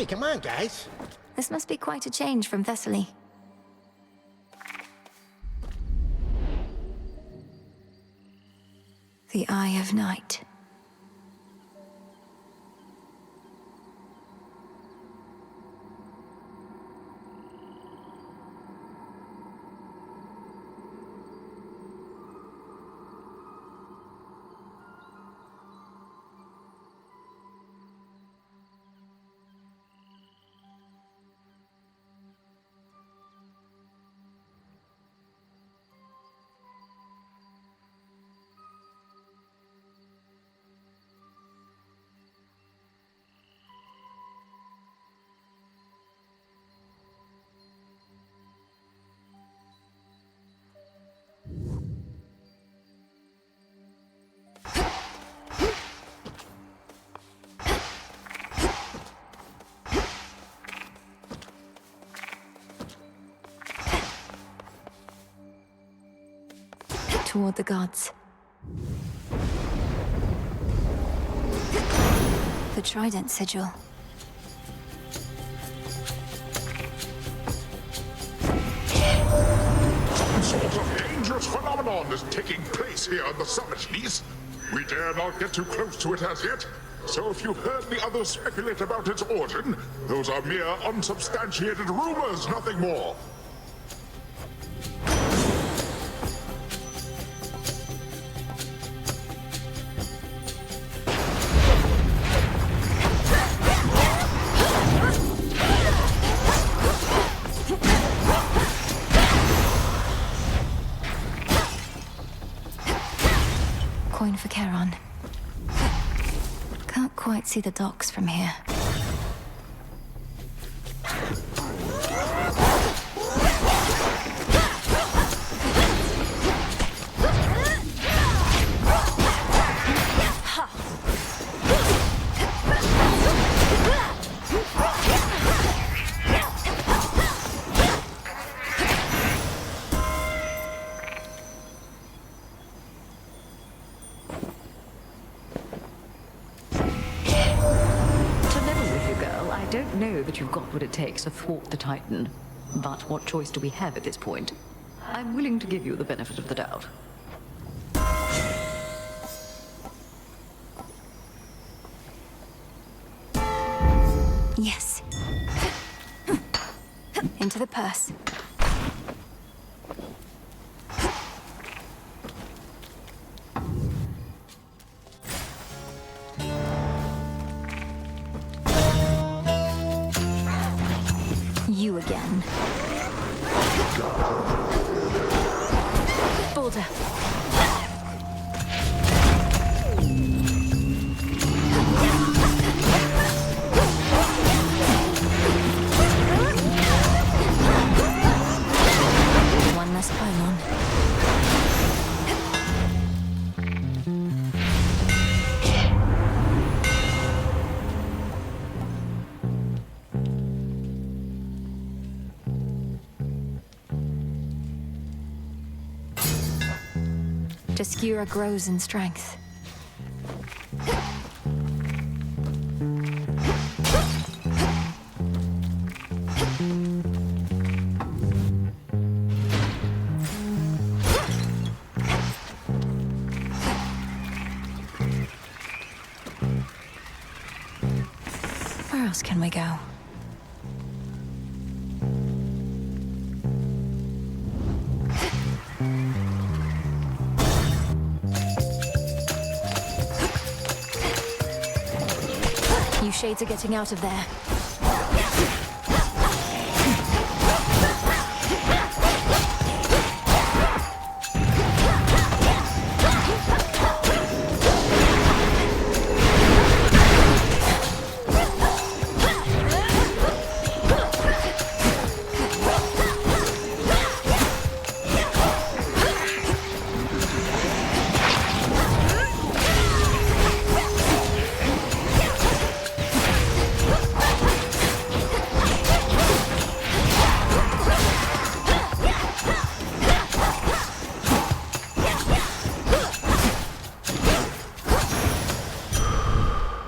Hey, come on, guys. This must be quite a change from Thessaly. The Eye of Night. Toward the gods. The Trident Sigil. Some sort of dangerous phenomenon is taking place here on the Summitleys. We dare not get too close to it as yet, so if you've heard the others speculate about its origin, those are mere unsubstantiated rumors, nothing more. Coin for Charon. Can't quite see the docks from here. I don't know that you've got what it takes to thwart the Titan. But what choice do we have at this point? I'm willing to give you the benefit of the doubt. Yes. Into the purse. You again. Boulder. One less pylon. Skura grows in strength. Where else can we go? You shades are getting out of there.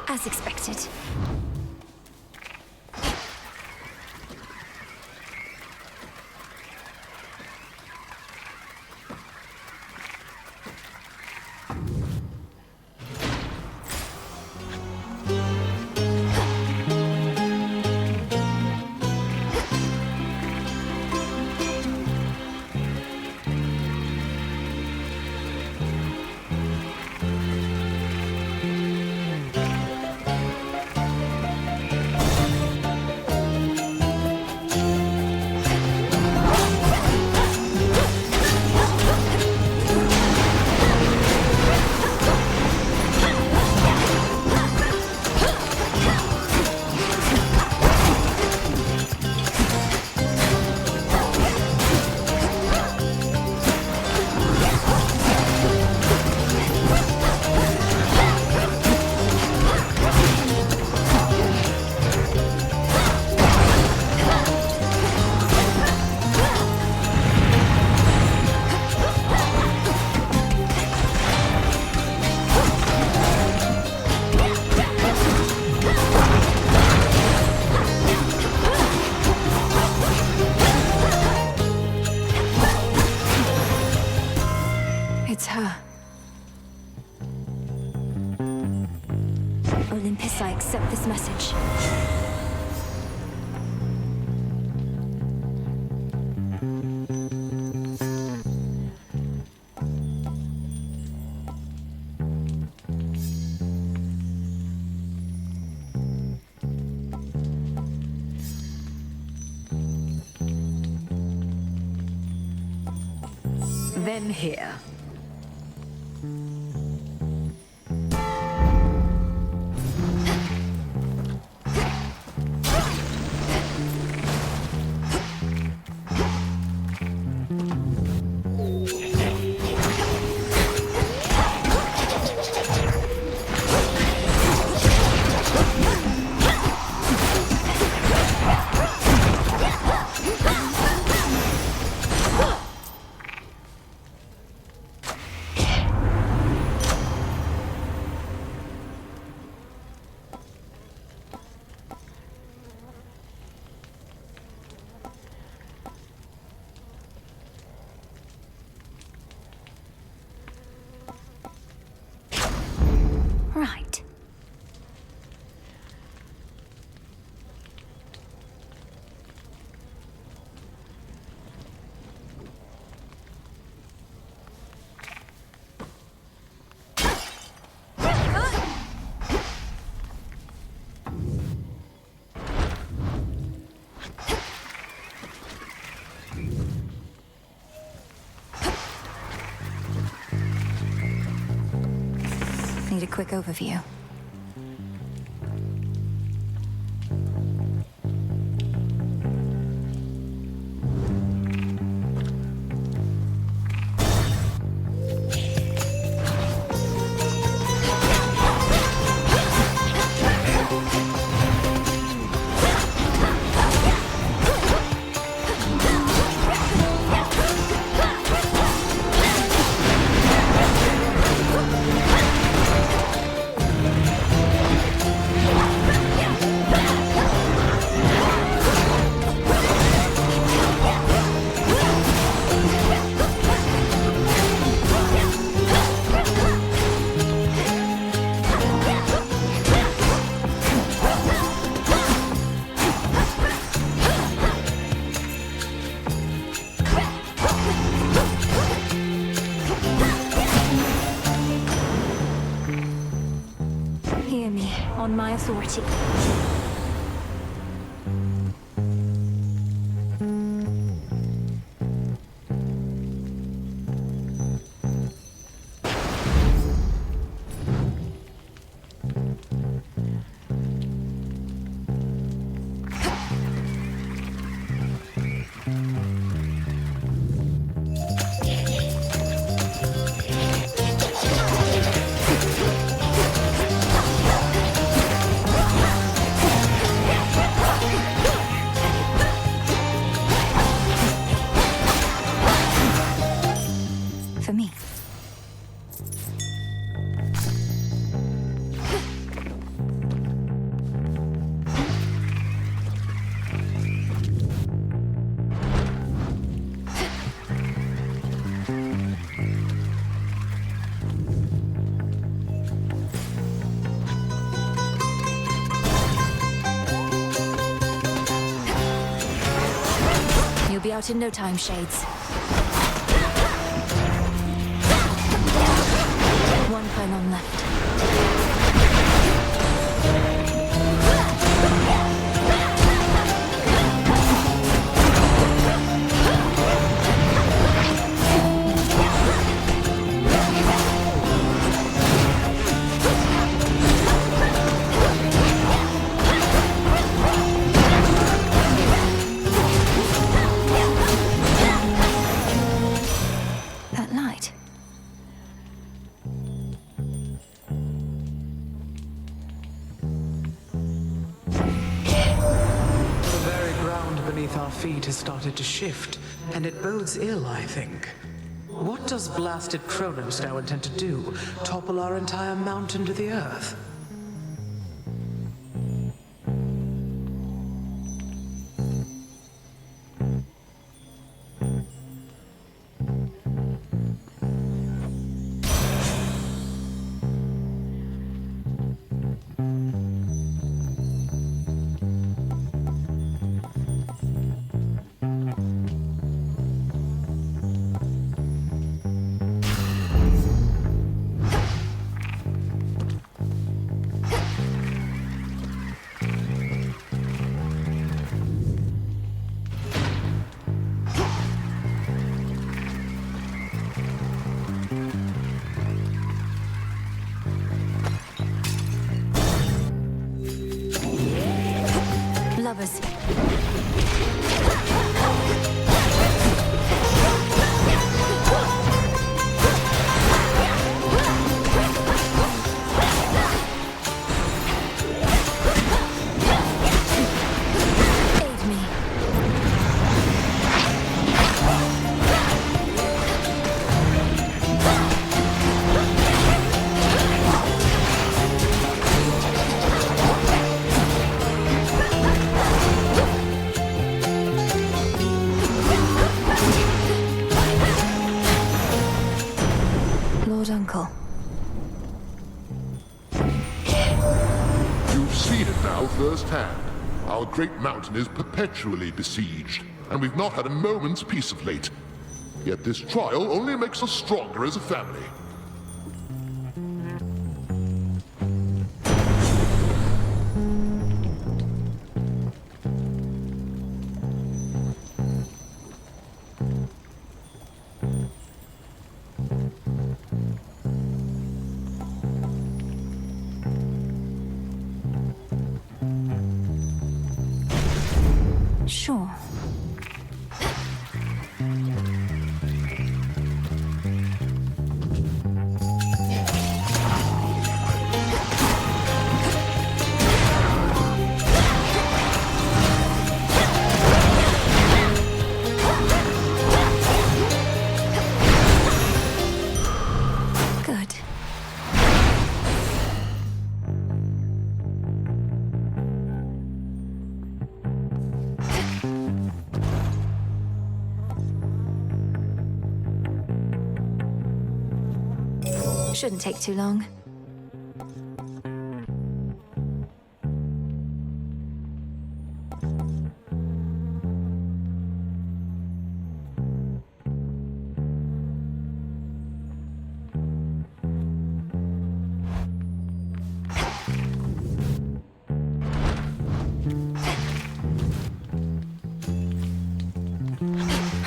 As expected. Olympus, I accept this message. Then here. Right. Need a quick overview. Hear me, on my authority. For me. You'll be out in no time, Shades. One pylon left. That light. The very ground beneath our feet has started to shift, and it bodes ill, I think. What does blasted Kronos now intend to do? Topple our entire mountain to the earth? others. Aid me. Lord Uncle. You've seen it now firsthand. Our great mountain is perpetually besieged, and we've not had a moment's peace of late. Yet this trial only makes us stronger as a family. Sure. Good. Shouldn't take too long.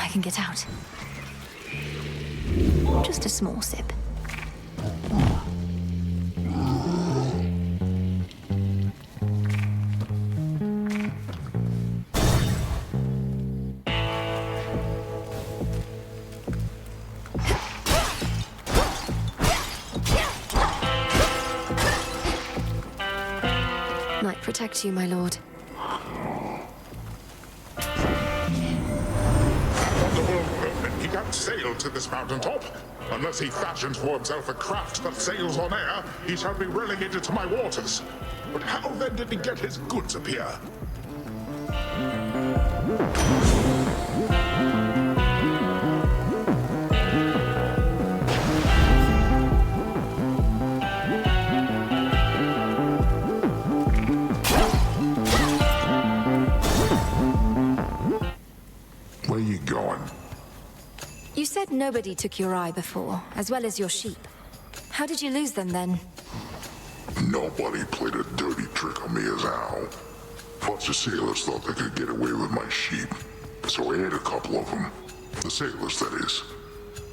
I can get out. Just a small sip. Might protect you, my lord. Wonderful. He can't sail to this mountaintop. Unless he fashions for himself a craft that sails on air, he shall be relegated to my waters. But how then did he get his goods up here? Where you going? You said nobody took your eye before, as well as your sheep. How did you lose them then? Nobody played a dirty trick on me as Al. Plus the sailors thought they could get away with my sheep, so I ate a couple of them. The sailors, that is.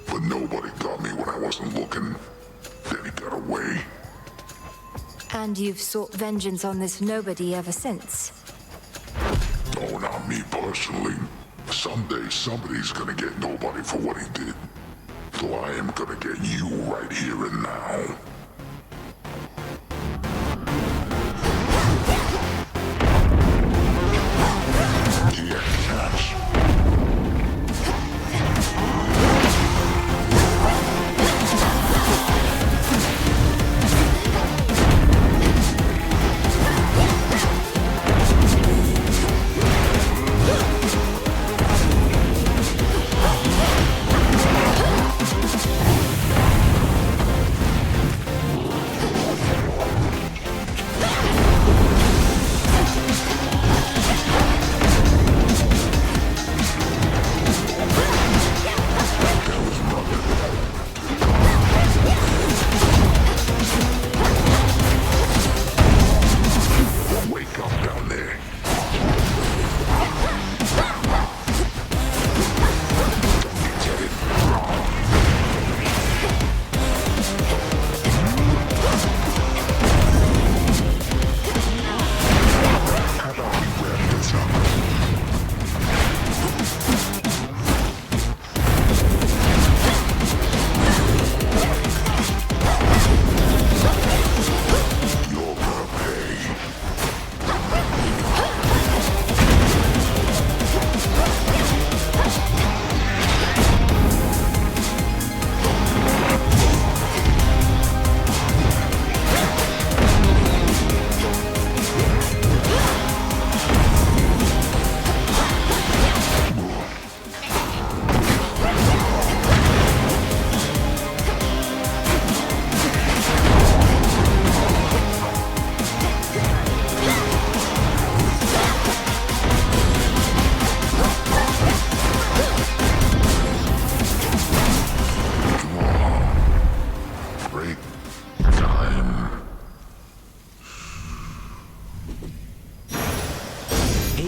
But nobody got me when I wasn't looking. Then he got away. And you've sought vengeance on this nobody ever since. Oh, not me personally. Someday somebody's gonna get nobody for what he did. So I am gonna get you right here and now. Yes.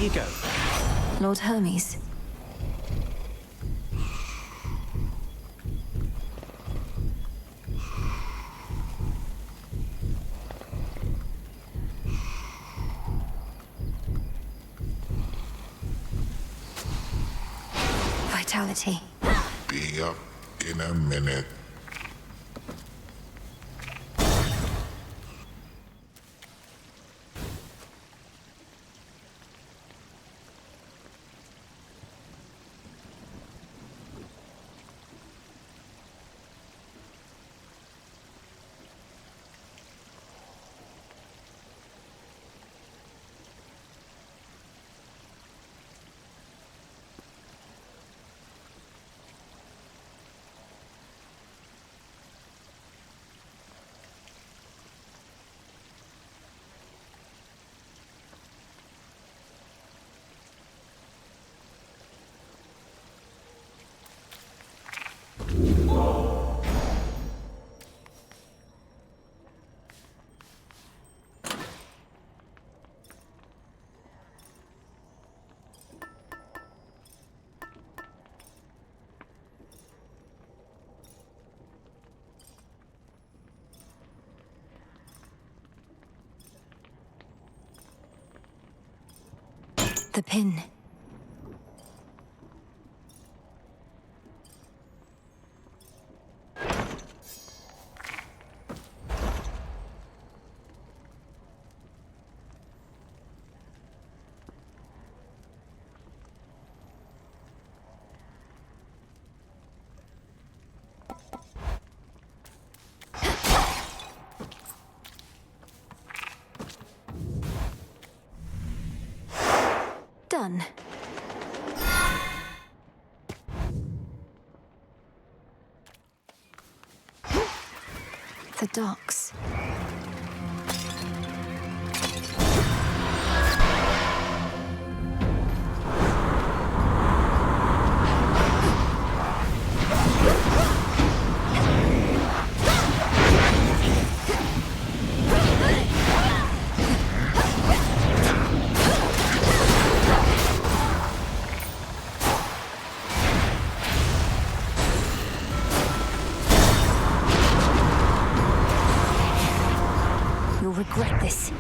you go? Lord Hermes. Vitality. Be up in a minute. The pin. Done. The docks. You'll regret this.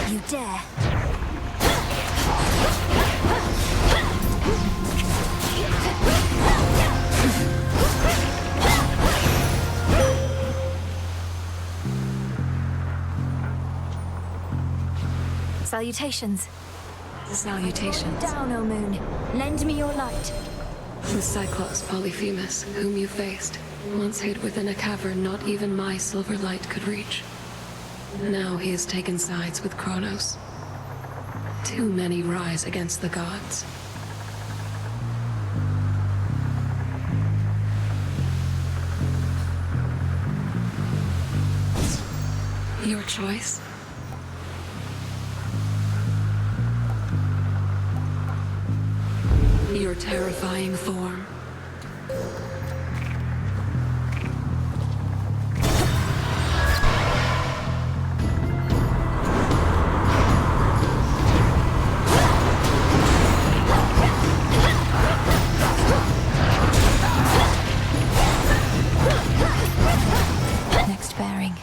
You dare. Salutations. Salutations. Down, O moon. Lend me your light. The Cyclops Polyphemus, whom you faced, once hid within a cavern not even my silver light could reach. Now he has taken sides with Kronos. Too many rise against the gods. Your choice? Your terrifying form. Next bearing.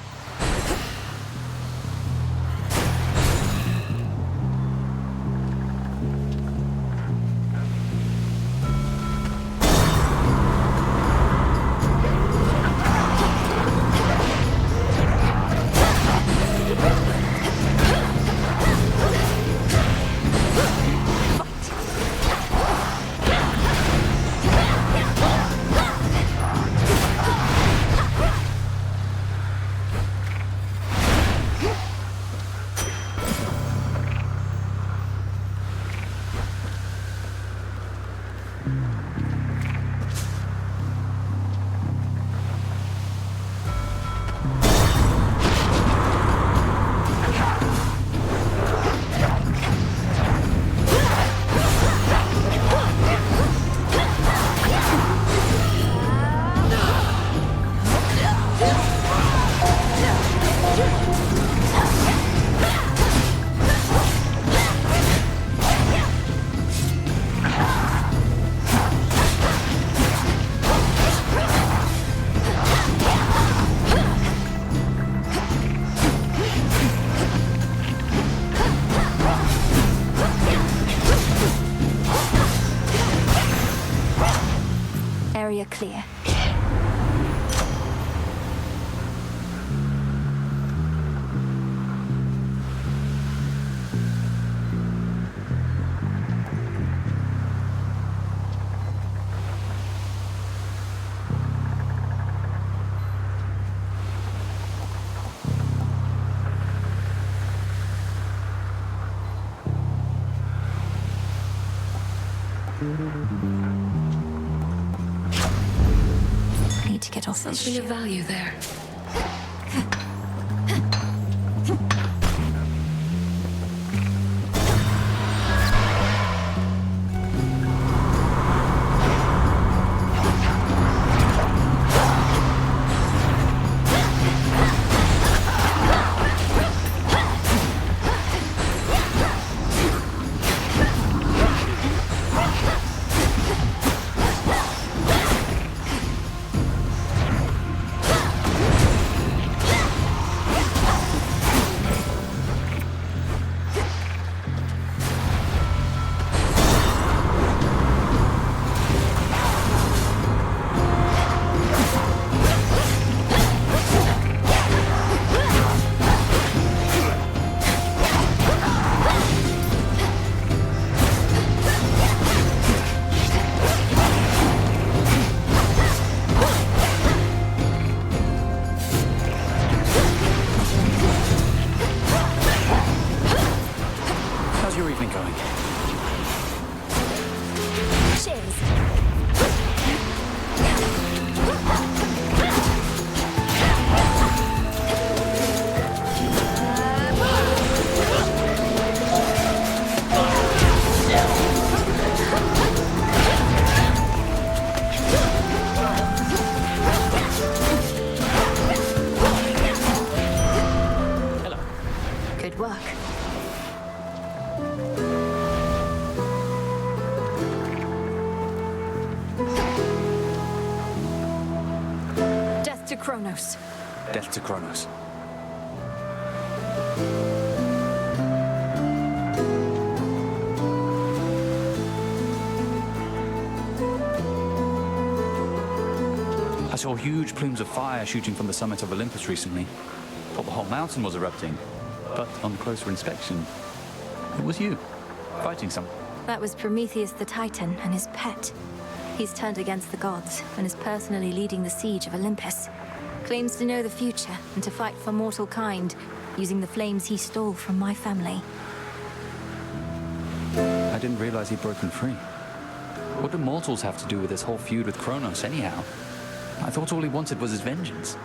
clear. Need to get off this Something ship. of value there. How's your evening going? Cheers. Hello. Good work. Death to Kronos. Death to Kronos. I saw huge plumes of fire shooting from the summit of Olympus recently. Thought the whole mountain was erupting. But on closer inspection, it was you, fighting someone. That was Prometheus the Titan and his pet. He's turned against the gods and is personally leading the siege of Olympus. Claims to know the future and to fight for mortal kind, using the flames he stole from my family. I didn't realize he'd broken free. What do mortals have to do with this whole feud with Kronos, anyhow? I thought all he wanted was his vengeance.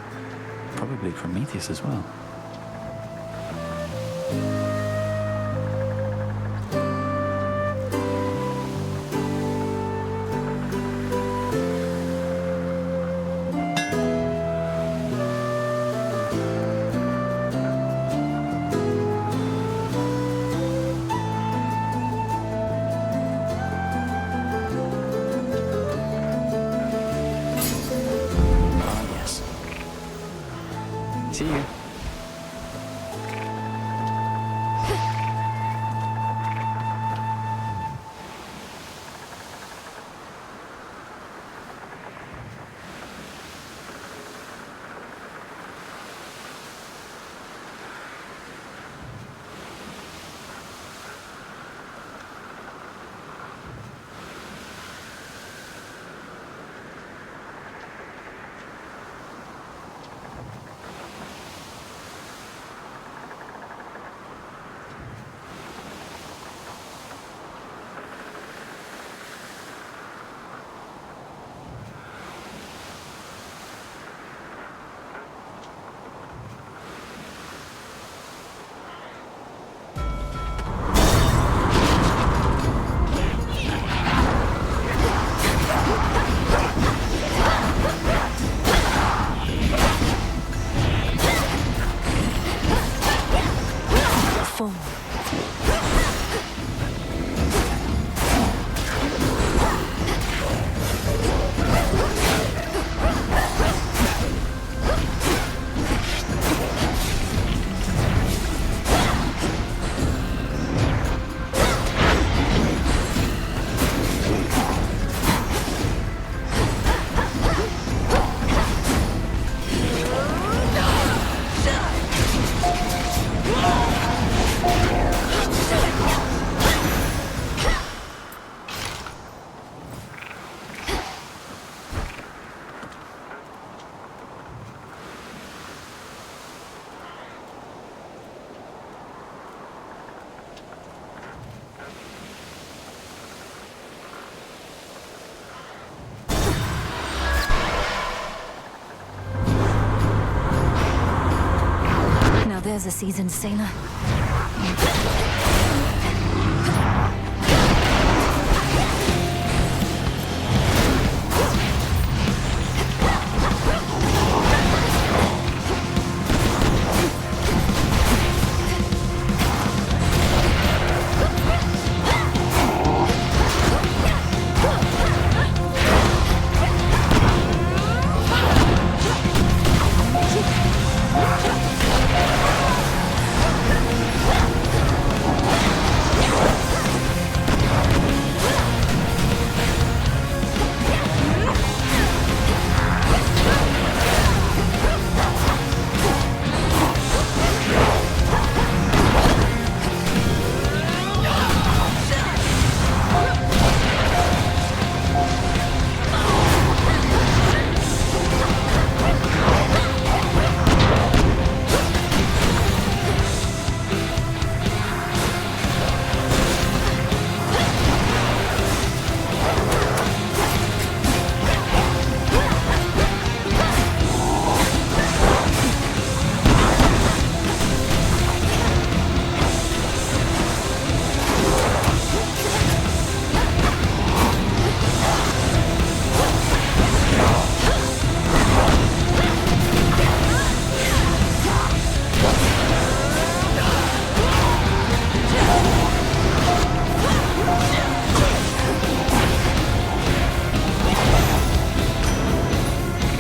Probably Prometheus as well. Yes. See you. There's a seasoned sailor.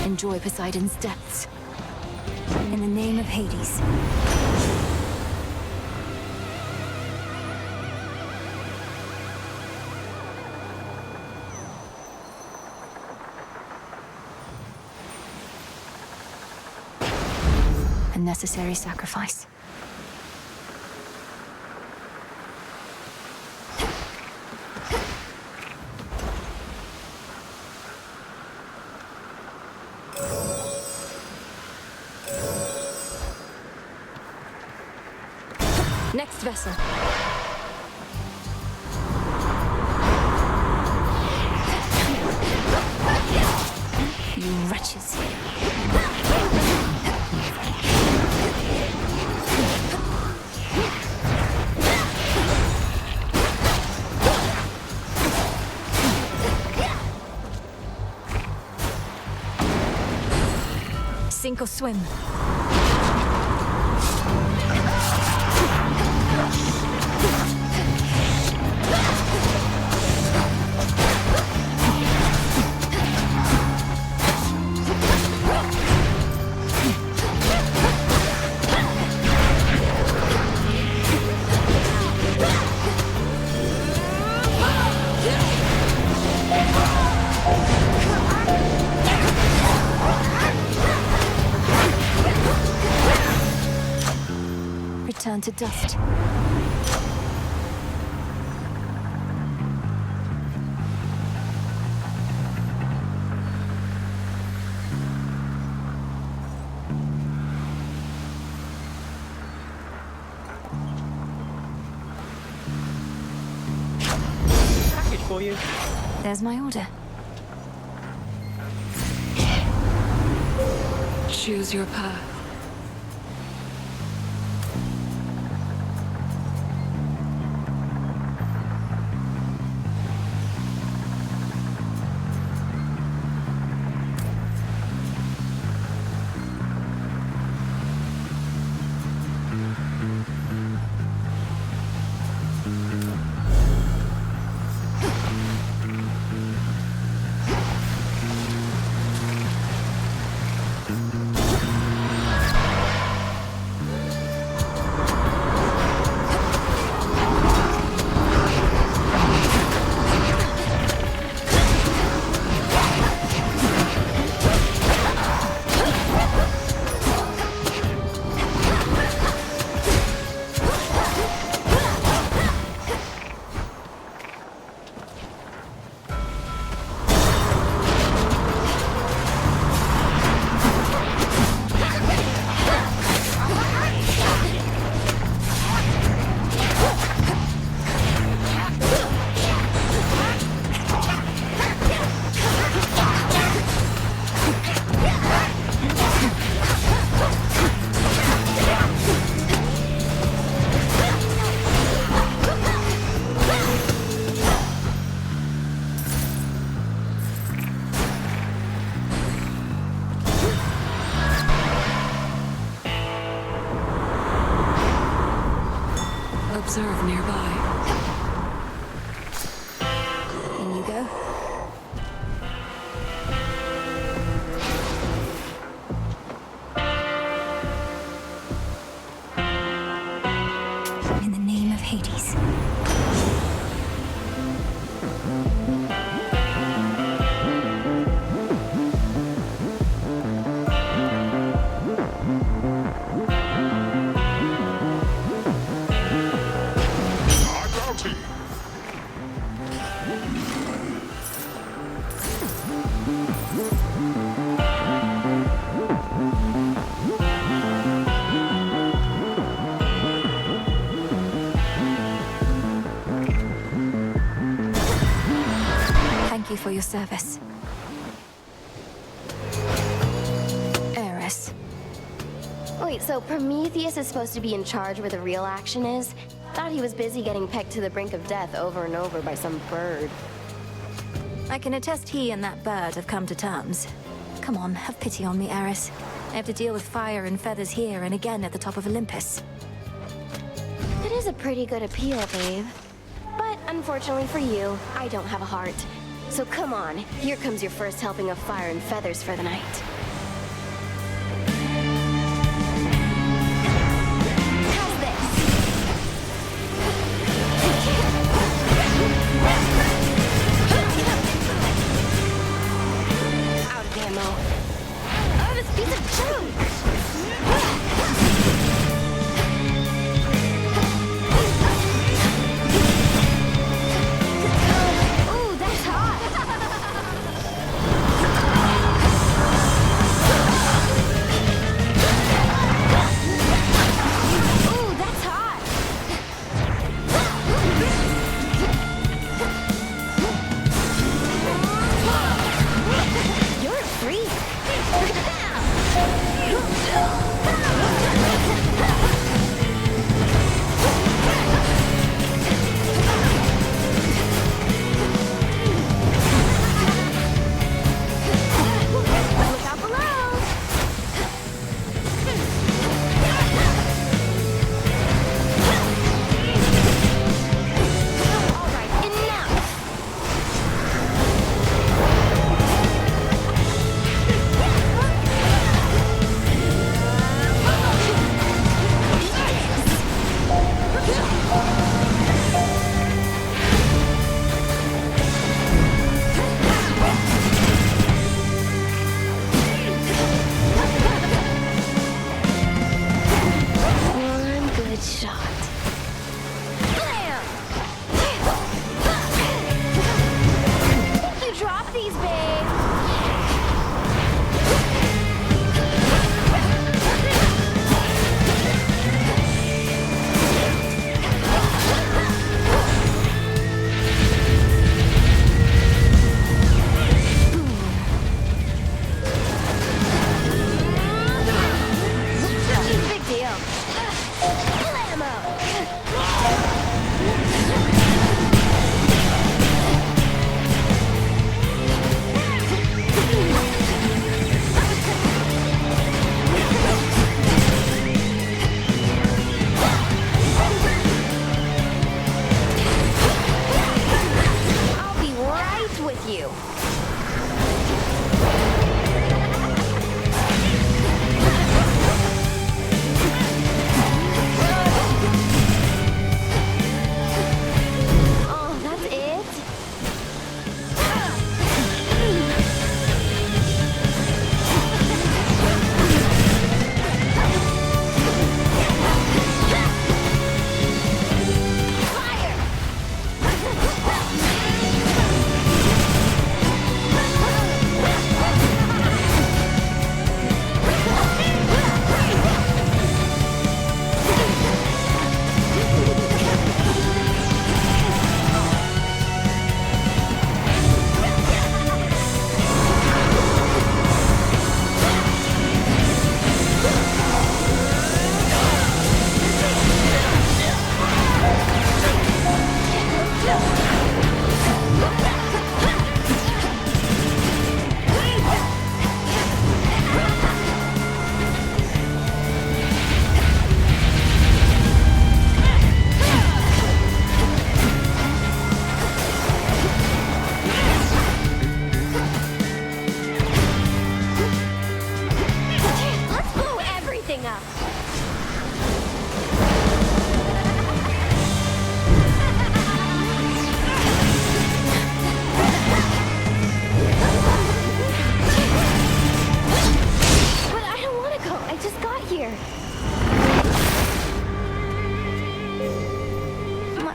Enjoy Poseidon's depths. In the name of Hades. A necessary sacrifice. Next vessel. You wretches. Sink or swim. Return to dust. Package for you. There's my order. Choose your path. observe nearby. In you go. In the name of Hades. Our bounty. Thank you for your service. Heiress. Wait, so Prometheus is supposed to be in charge where the real action is? Thought he was busy getting pegged to the brink of death over and over by some bird. I can attest he and that bird have come to terms. Come on, have pity on me, Eris. I have to deal with fire and feathers here and again at the top of Olympus. It is a pretty good appeal, babe. But unfortunately for you, I don't have a heart. So come on, here comes your first helping of fire and feathers for the night. How's this? Out of ammo. Oh, this piece of junk! Ooh, that's hot!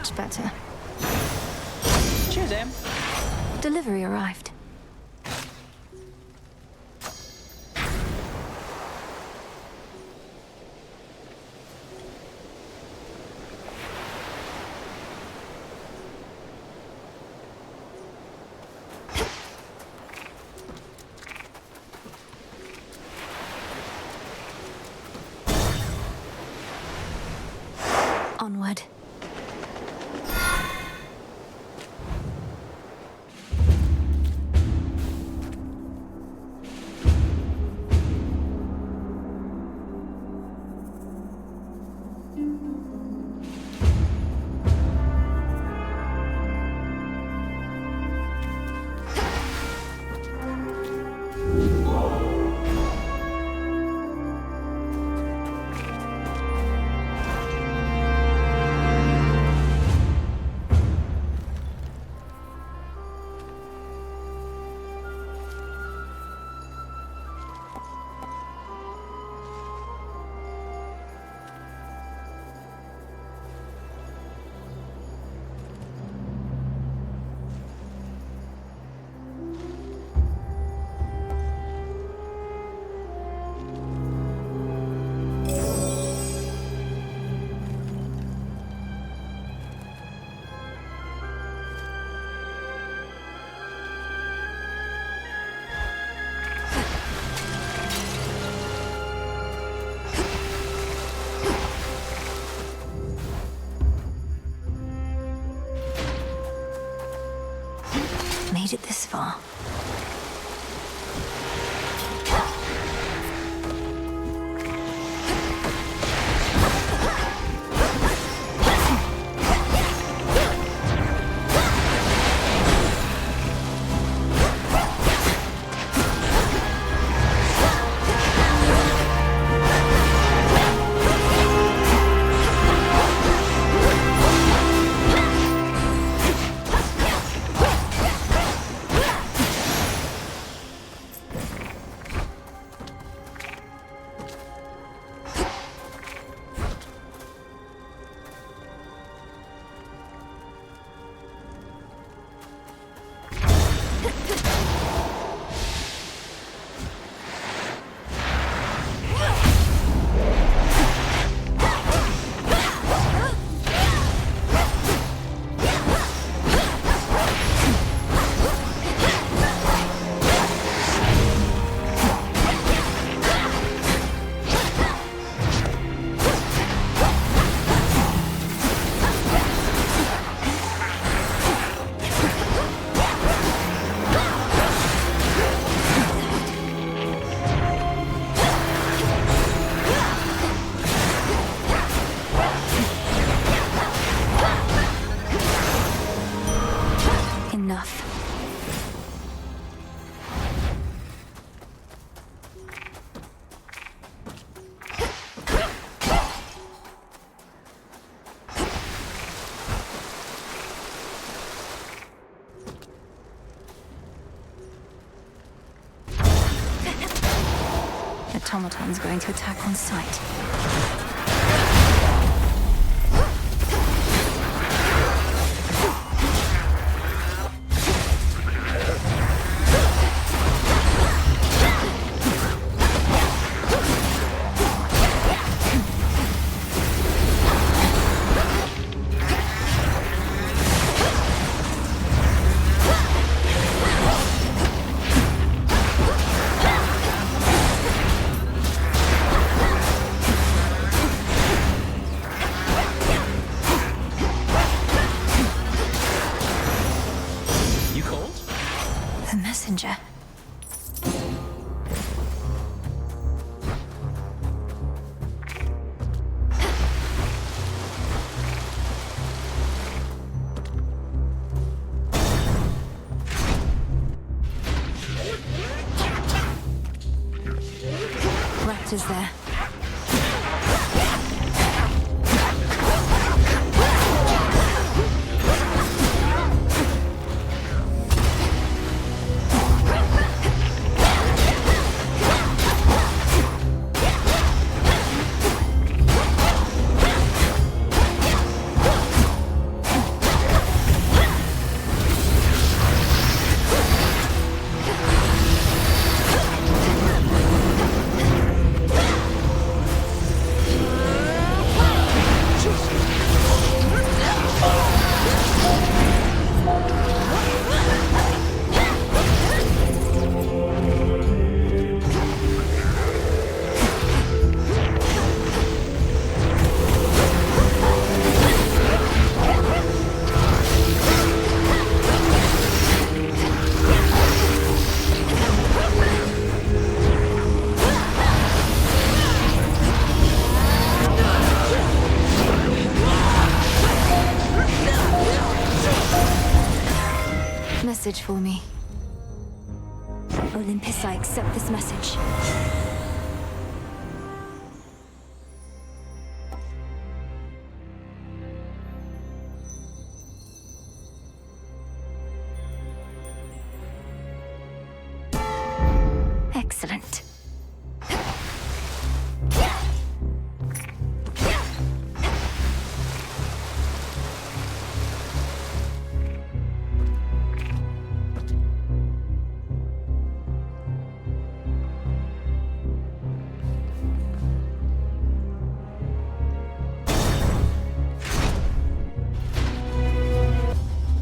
much better. Cheers, Em. Delivery arrived. Onward. Made it this far. Automaton's going to attack on sight. Messenger. Raptors there. message for me. Olympus, I accept this message. Excellent.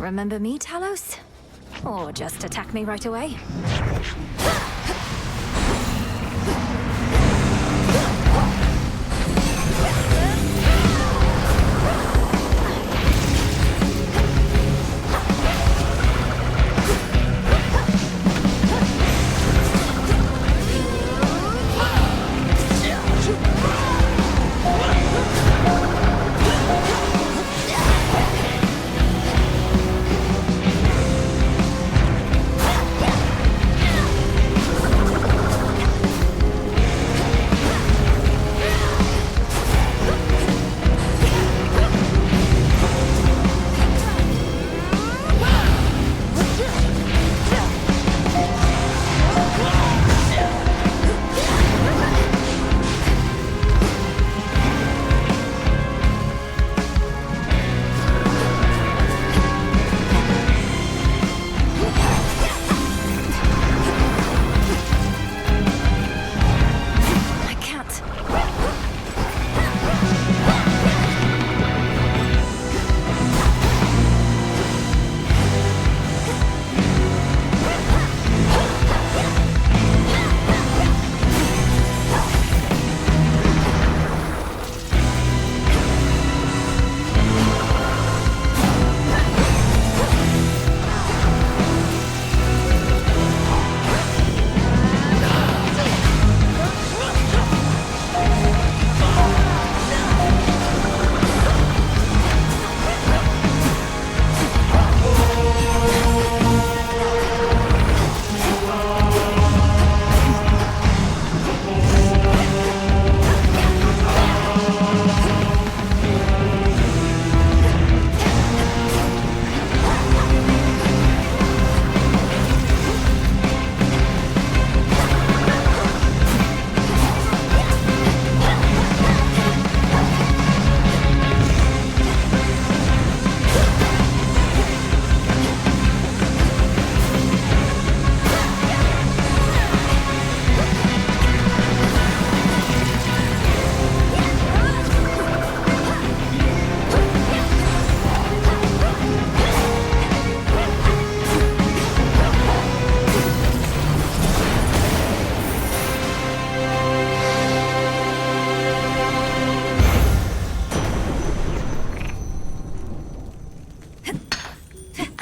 Remember me, Talos? Or just attack me right away?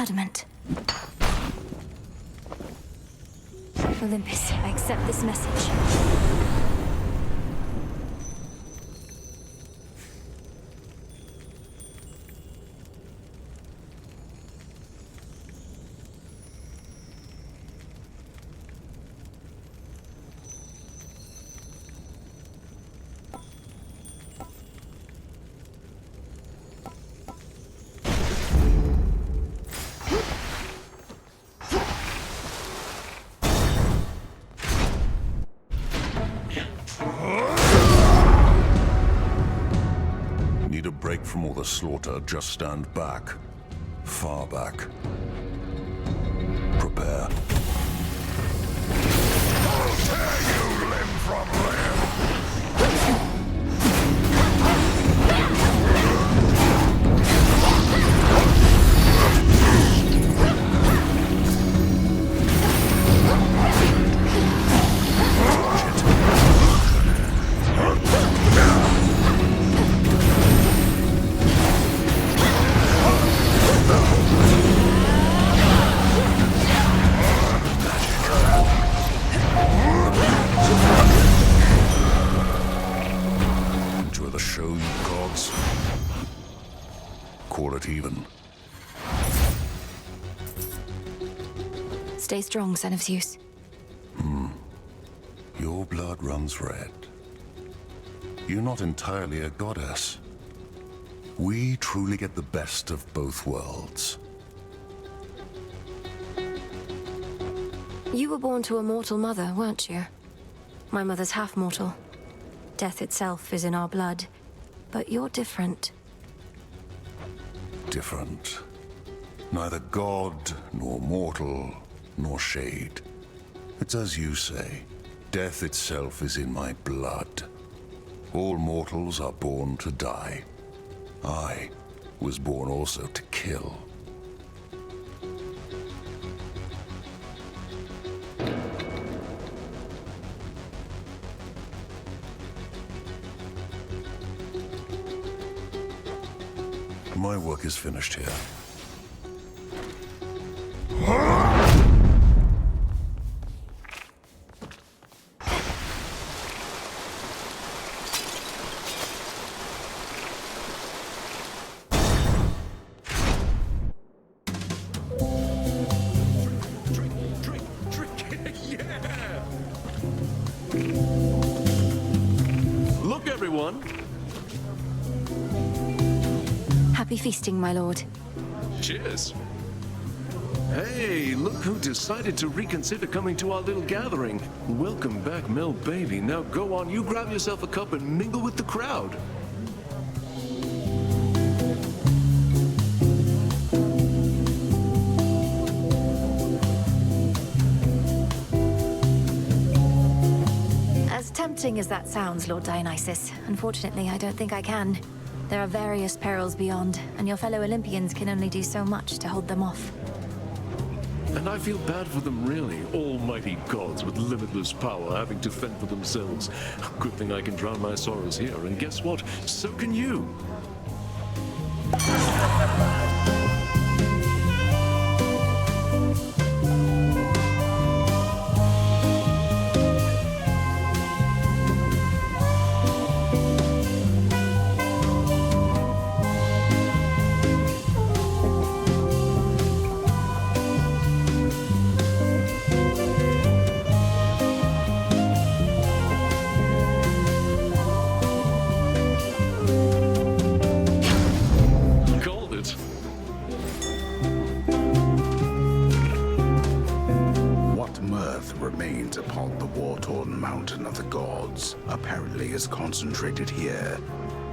Adamant. Olympus, I accept this message. Need a break from all the slaughter, just stand back. Far back. Prepare. I'll tear you limb from limb! Enjoy the show, you gods. Call it even. Stay strong, son of Zeus. Your blood runs red. You're not entirely a goddess. We truly get the best of both worlds. You were born to a mortal mother, weren't you? My mother's half-mortal. Death itself is in our blood, but you're different. Different. Neither god, nor mortal, nor shade. It's as you say. Death itself is in my blood. All mortals are born to die. I was born also to kill. My work is finished here. Look, everyone! Happy feasting, my lord. Cheers! Hey, look who decided to reconsider coming to our little gathering. Welcome back, Mel Baby. Now go on, you grab yourself a cup and mingle with the crowd. As tempting as that sounds, Lord Dionysus, unfortunately, I don't think I can. There are various perils beyond, and your fellow Olympians can only do so much to hold them off. And I feel bad for them, really. Almighty gods with limitless power having to fend for themselves. Good thing I can drown my sorrows here, and guess what? So can you. Apparently is concentrated here,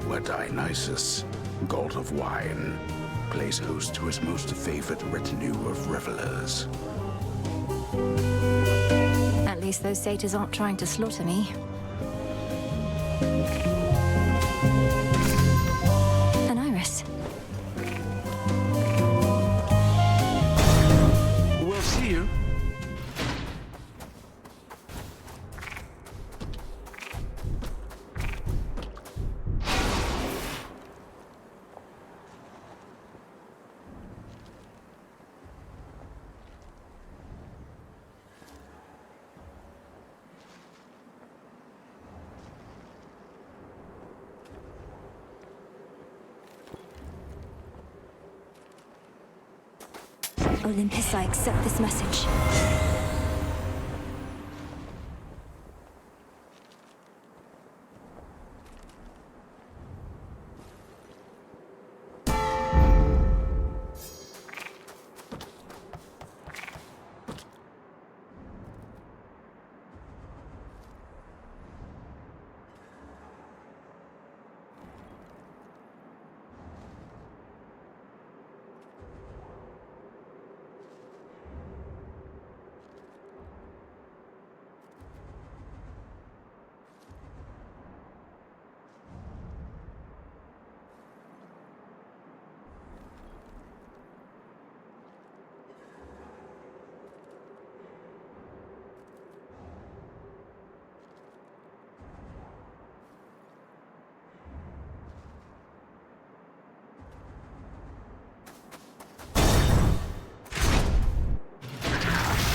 where Dionysus, god of wine, plays host to his most favored retinue of revelers. At least those satyrs aren't trying to slaughter me. An iris. We'll see you. Olympus, I accept this message.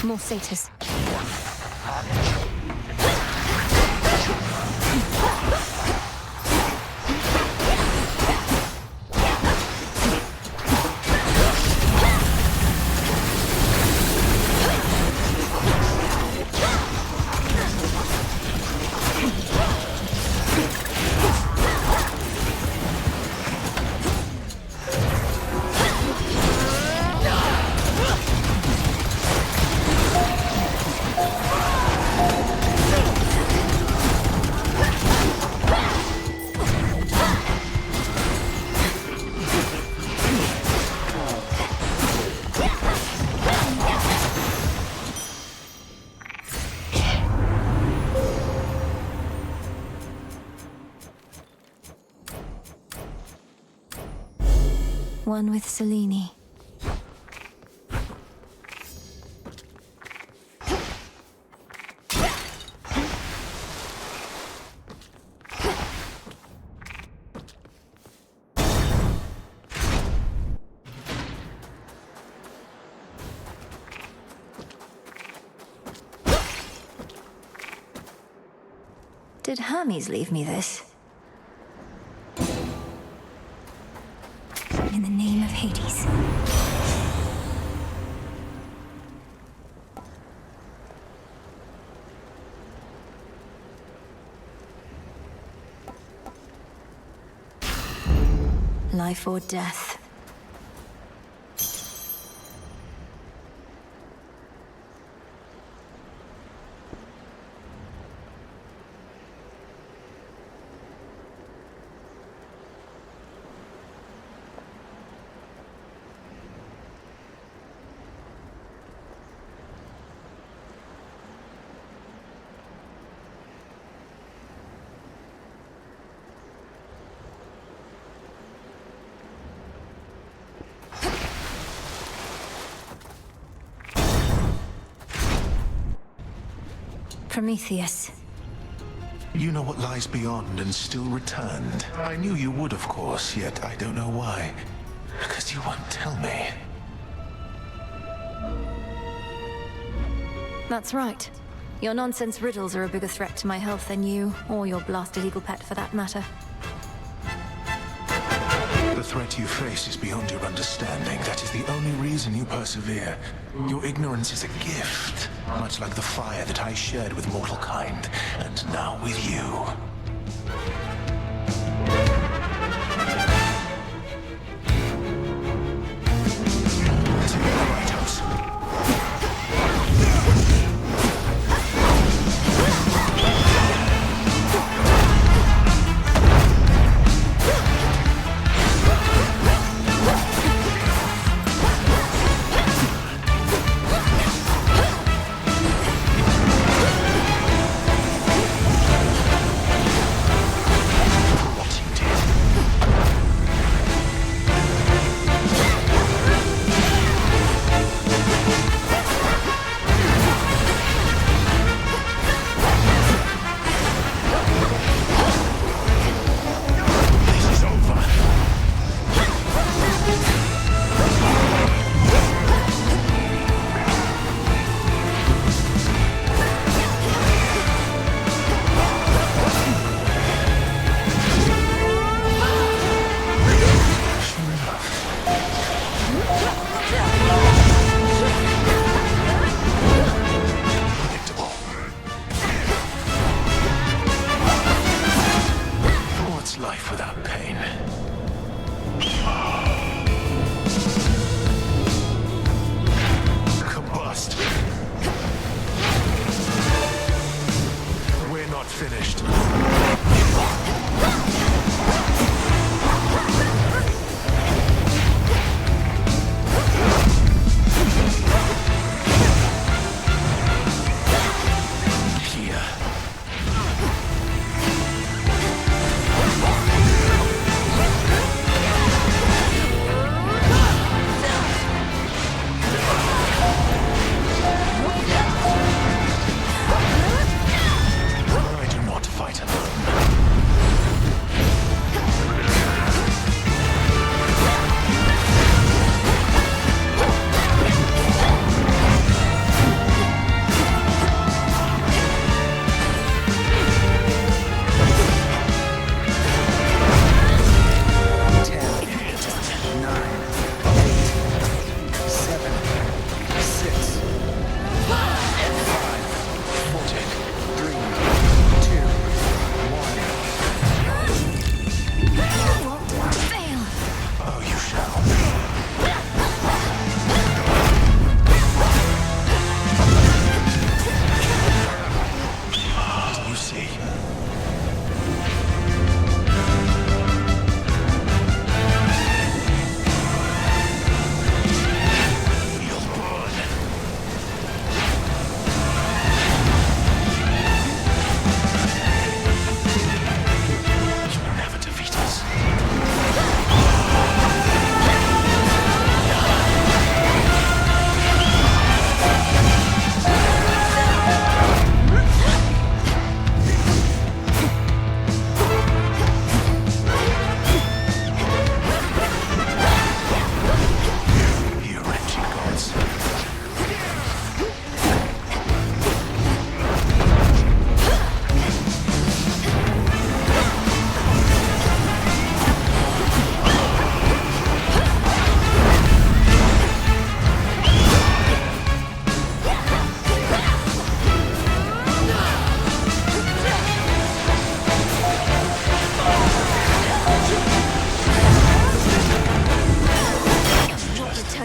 More satyrs. one with Selene. Did Hermes leave me this? In the name of Hades. Life or death. Prometheus. You know what lies beyond and still returned. I knew you would, of course, yet I don't know why. Because you won't tell me. That's right. Your nonsense riddles are a bigger threat to my health than you, or your blasted eagle pet for that matter. The threat you face is beyond your understanding. That is the only reason you persevere. Your ignorance is a gift, much like the fire that I shared with mortal kind, and now with you. To the lighthouse.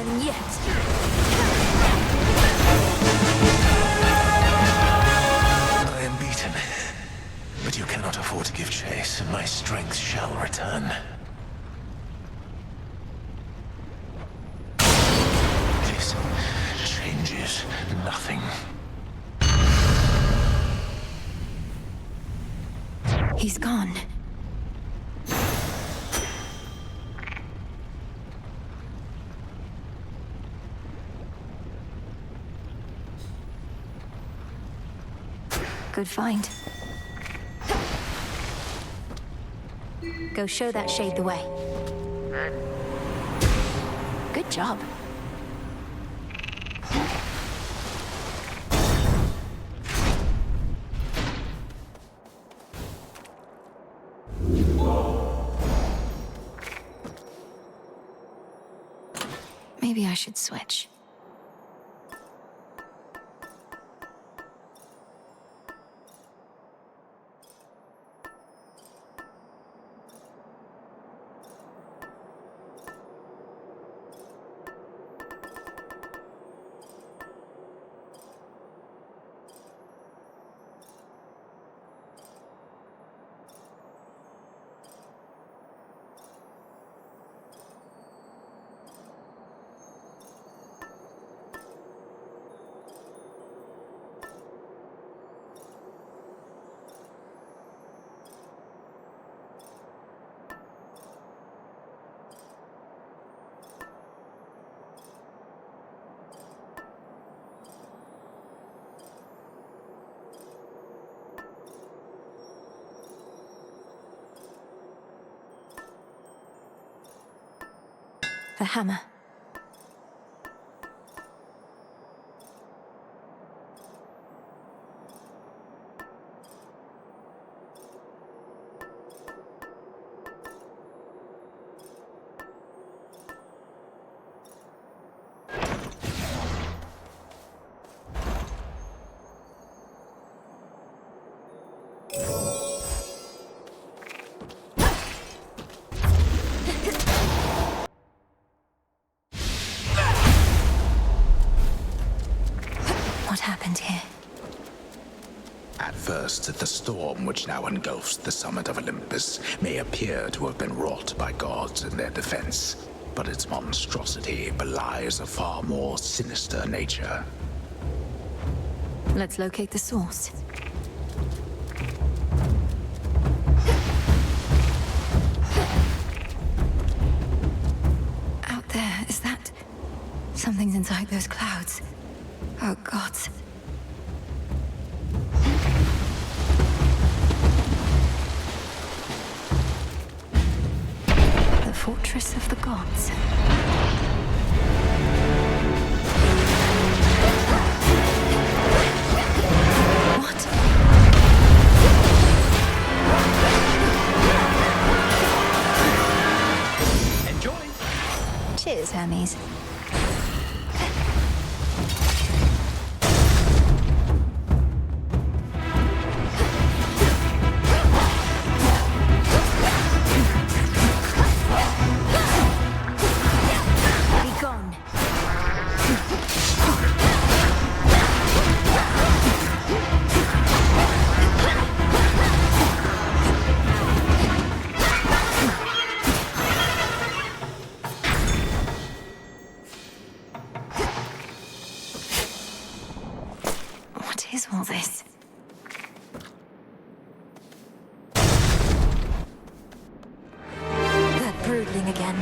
learning yet. I am beaten, but you cannot afford to give chase, and my strength shall return. This changes nothing. He's gone. Good find. Go show that shade the way. Good job. Maybe I should switch. The hammer. What happened here? At first, the storm which now engulfs the summit of Olympus may appear to have been wrought by gods in their defense, but its monstrosity belies a far more sinister nature. Let's locate the source. Out there, is that... Something's inside those clouds. Oh, gods. The fortress of the gods. What? Enjoy! Cheers, Hermes. What is all this? They're brooding again.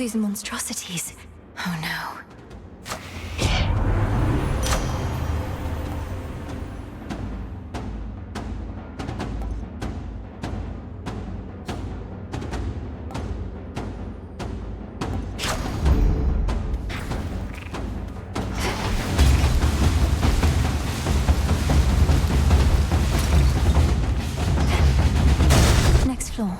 these monstrosities. Oh no. Next floor.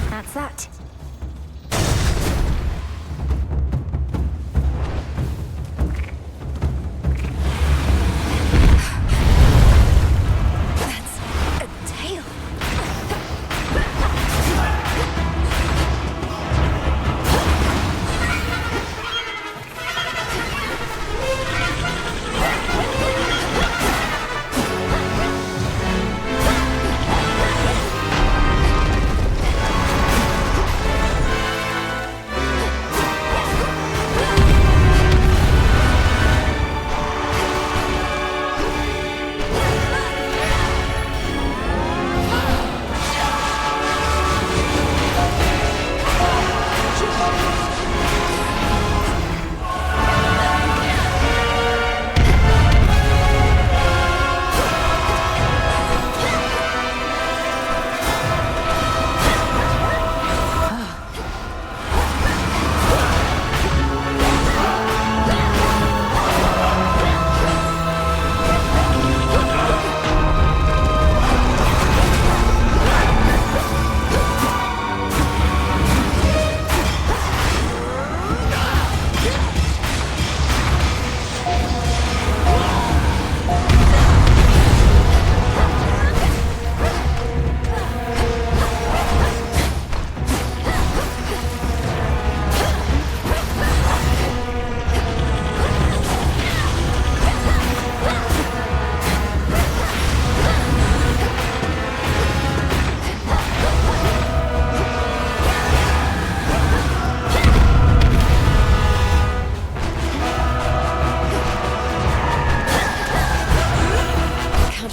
That's that. That's a tail.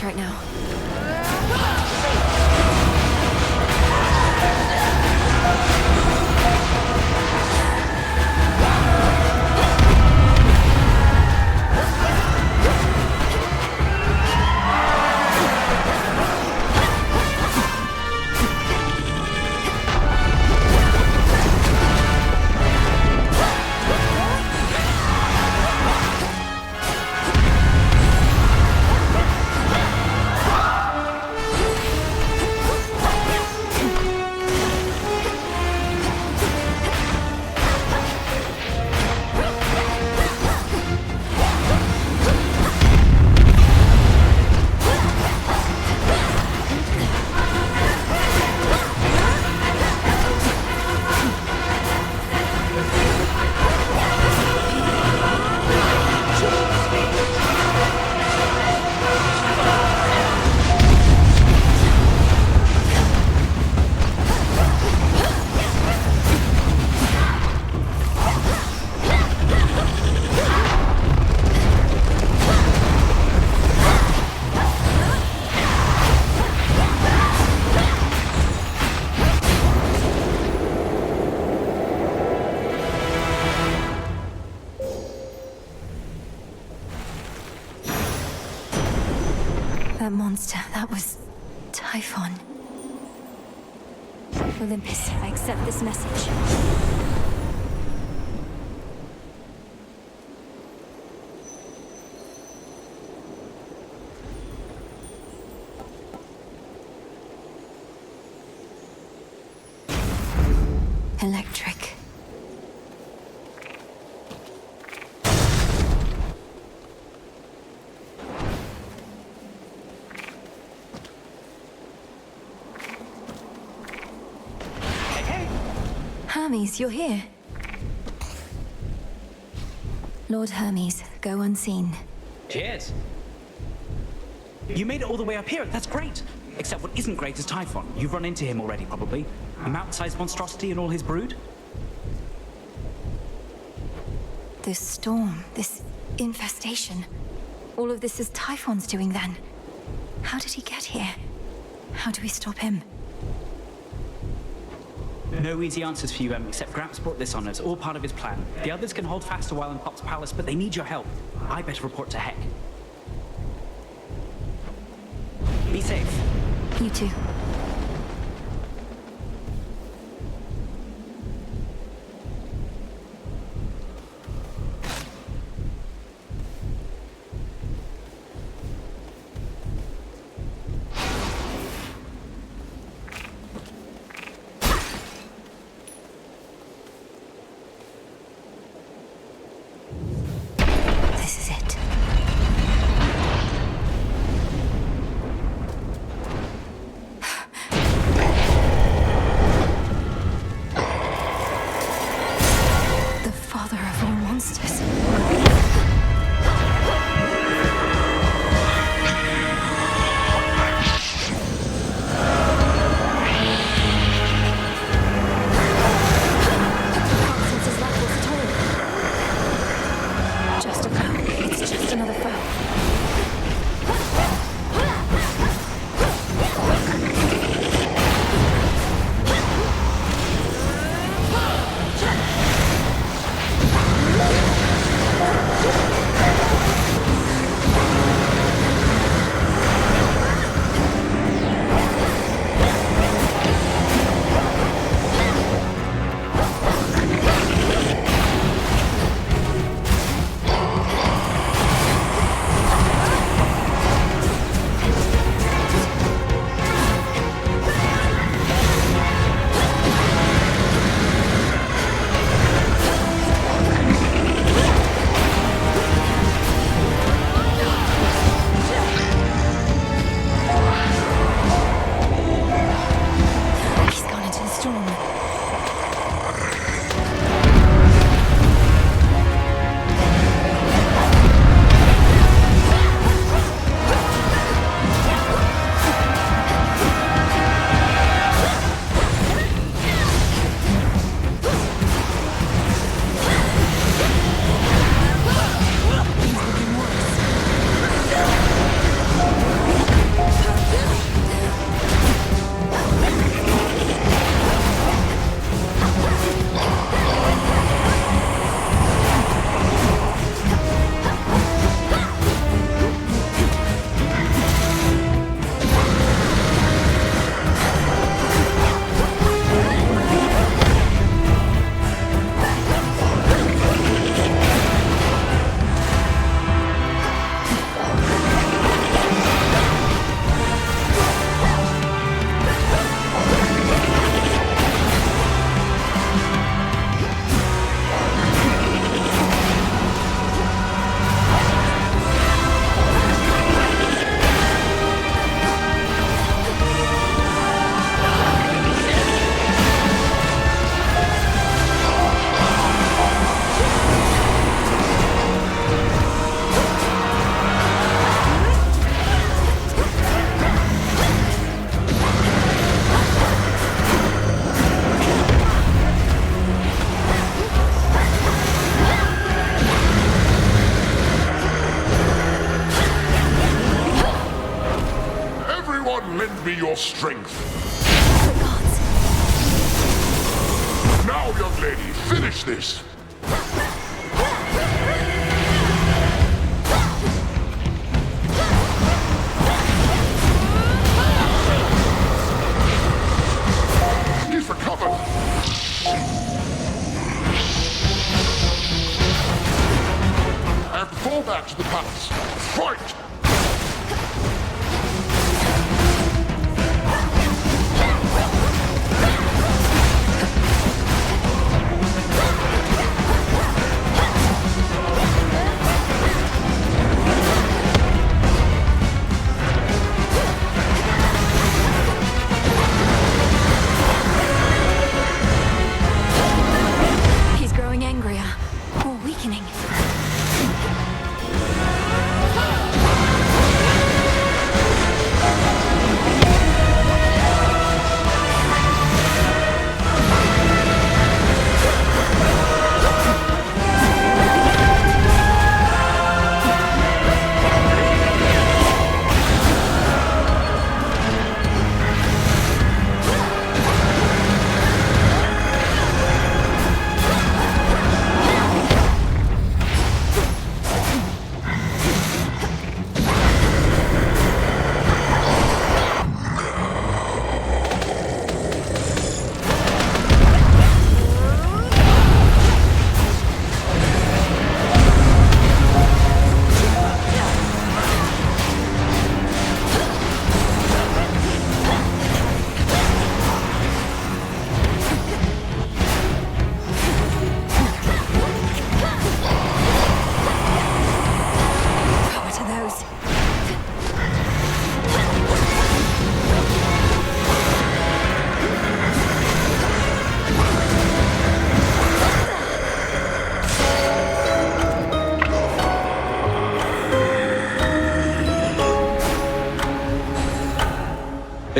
Right now. That monster, that was Typhon. Olympus, I accept this message. Electric. Hermes, you're here. Lord Hermes, go unseen. Cheers. You made it all the way up here. That's great. Except what isn't great is Typhon. You've run into him already, probably. A mountain-sized monstrosity and all his brood. This storm, this infestation. All of this is Typhon's doing then. How did he get here? How do we stop him? No easy answers for you, except Gramps brought this on us, all part of his plan. The others can hold fast a while in Pop's palace, but they need your help. I better report to Heck. Be safe. You too. This is it. The father of all monsters. Can't sense his levels at all. Just a foe. It's just another foe. He's gone into the storm. Everyone lend me your strength. The gods. Now, young lady, finish this. He's recovered. I have to fall back to the palace. Fight!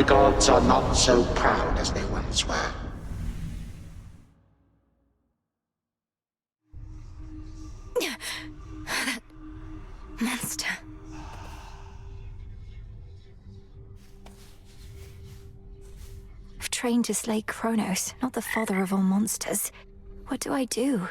gods are not so proud as they once were. That monster. I've trained to slay Kronos, not the father of all monsters. What do I do?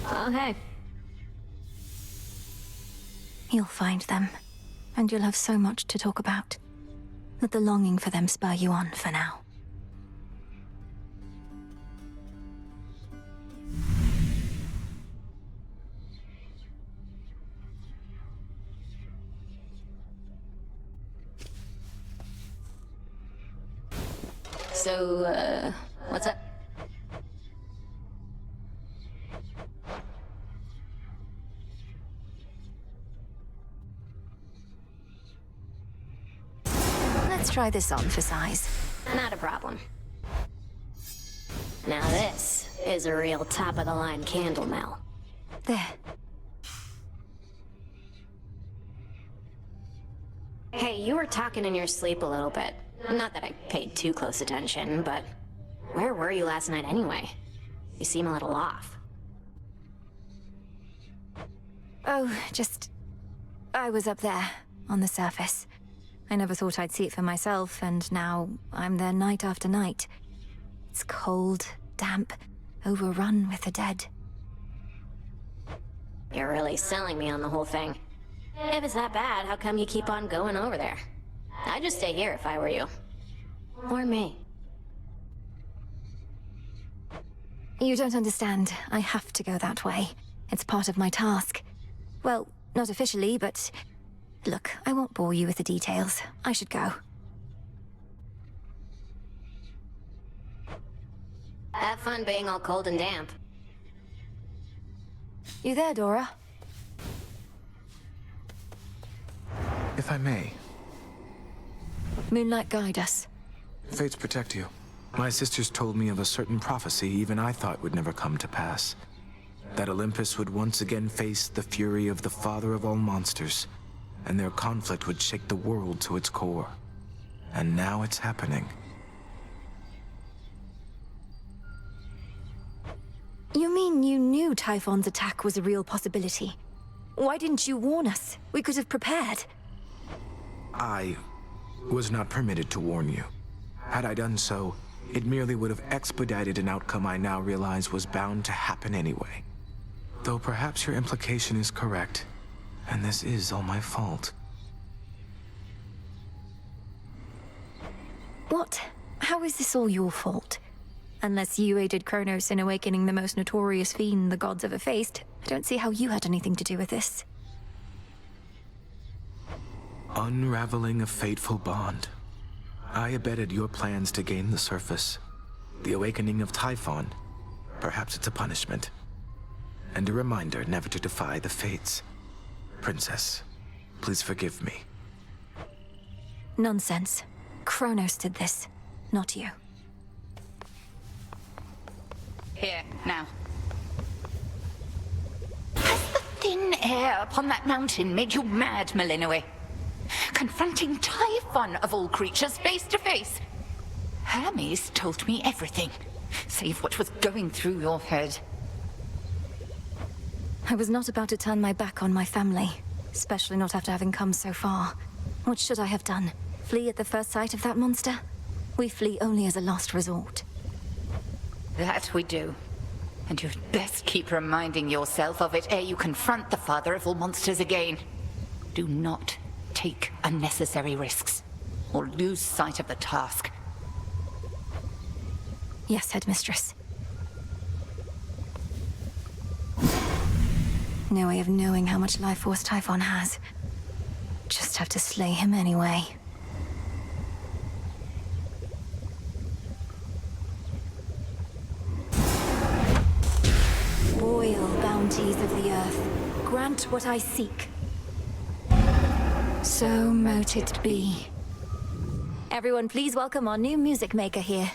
Oh, hey. You'll find them, and you'll have so much to talk about. Let the longing for them spur you on for now. So, what's up? Let's try this on for size. Not a problem. Now this is a real top-of-the-line candle mill. There. Hey, you were talking in your sleep a little bit. Not that I paid too close attention, but where were you last night anyway? You seem a little off. Oh, I was up there, on the surface. I never thought I'd see it for myself, and now I'm there night after night. It's cold, damp, overrun with the dead. You're really selling me on the whole thing. If it's that bad, how come you keep on going over there? I'd just stay here if I were you. Or me. You don't understand. I have to go that way. It's part of my task. Well, not officially, but... Look, I won't bore you with the details. I should go. Have fun being all cold and damp. You there, Dora? If I may, Moonlight, guide us. fates protect you. My sisters told me of a certain prophecy even I thought would never come to pass. That Olympus would once again face the fury of the father of all monsters, and their conflict would shake the world to its core. And now it's happening. You mean you knew Typhon's attack was a real possibility? Why didn't you warn us? We could have prepared. I was not permitted to warn you. Had I done so, it merely would have expedited an outcome I now realize was bound to happen anyway. Though perhaps your implication is correct, and this is all my fault. What? How is this all your fault? Unless you aided Kronos in awakening the most notorious fiend the gods ever faced, I don't see how you had anything to do with this. Unraveling a fateful bond. I abetted your plans to gain the surface. The awakening of Typhon. Perhaps it's a punishment. And a reminder never to defy the fates. Princess, please forgive me. Nonsense. Kronos did this, not you. Here, now. Has the thin air upon that mountain made you mad, Melinoe? Confronting Typhon of all creatures face to face. Hermes told me everything, save what was going through your head. I was not about to turn my back on my family, especially not after having come so far. What should I have done? Flee at the first sight of that monster? We flee only as a last resort. That we do. And you'd best keep reminding yourself of it ere you confront the father of all monsters again. Do not take unnecessary risks, or lose sight of the task. Yes, Headmistress. No way of knowing how much life force Typhon has. Just have to slay him anyway. Royal bounties of the earth, grant what I seek. So mote it be. Everyone, please welcome our new music maker here.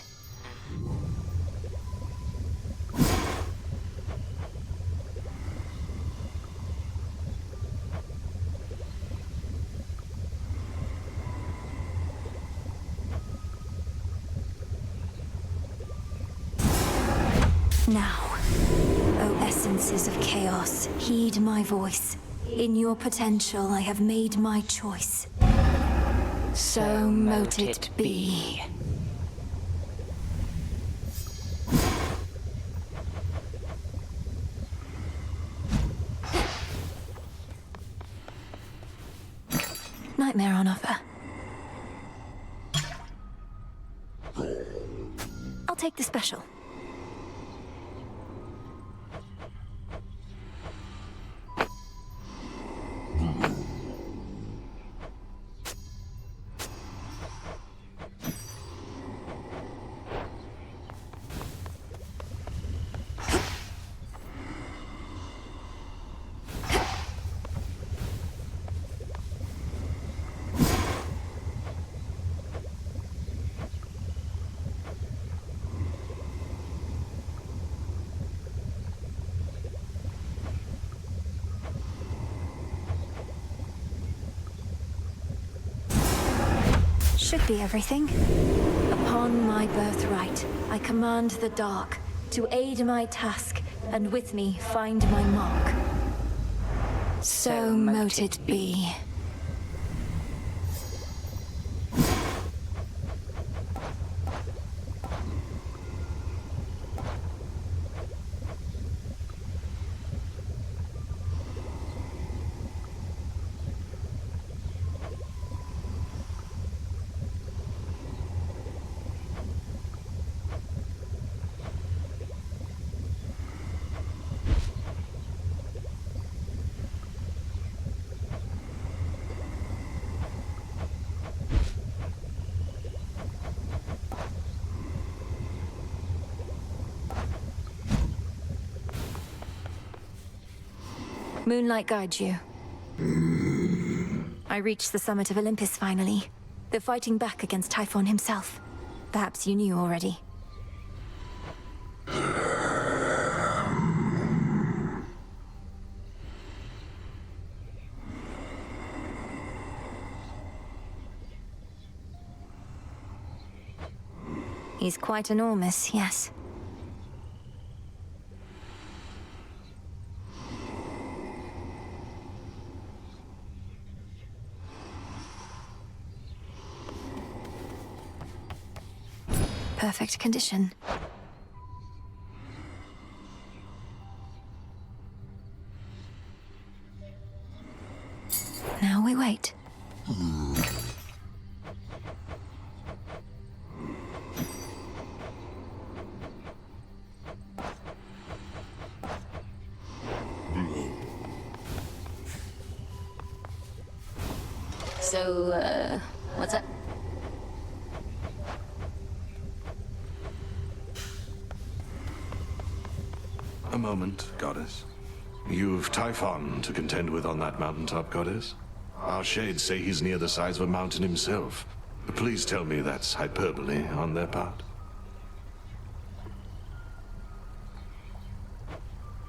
Now, O essences of chaos, heed my voice. In your potential, I have made my choice. So mote it be. Nightmare on offer. I'll take the special. Should be everything. Upon my birthright, I command the dark to aid my task, and with me find my mark. So mote it be. Moonlight guides you. I reached the summit of Olympus finally. They're fighting back against Typhon himself. Perhaps you knew already. He's quite enormous, yes. Perfect condition. Now we wait. So, what's up? A moment, Goddess. You've Typhon to contend with on that mountaintop, Goddess? Our shades say he's near the size of a mountain himself. Please tell me that's hyperbole on their part.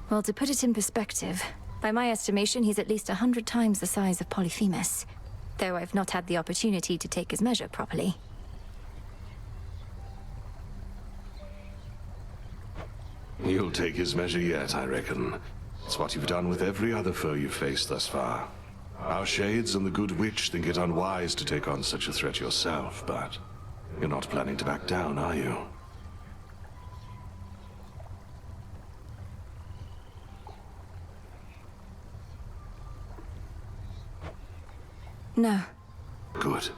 Well, to put it in perspective, by my estimation, he's at least 100 times the size of Polyphemus. Though I've not had the opportunity to take his measure properly. You'll take his measure yet, I reckon. It's what you've done with every other foe you've faced thus far. Our shades and the good witch think it unwise to take on such a threat yourself, but you're not planning to back down, are you? No. Good.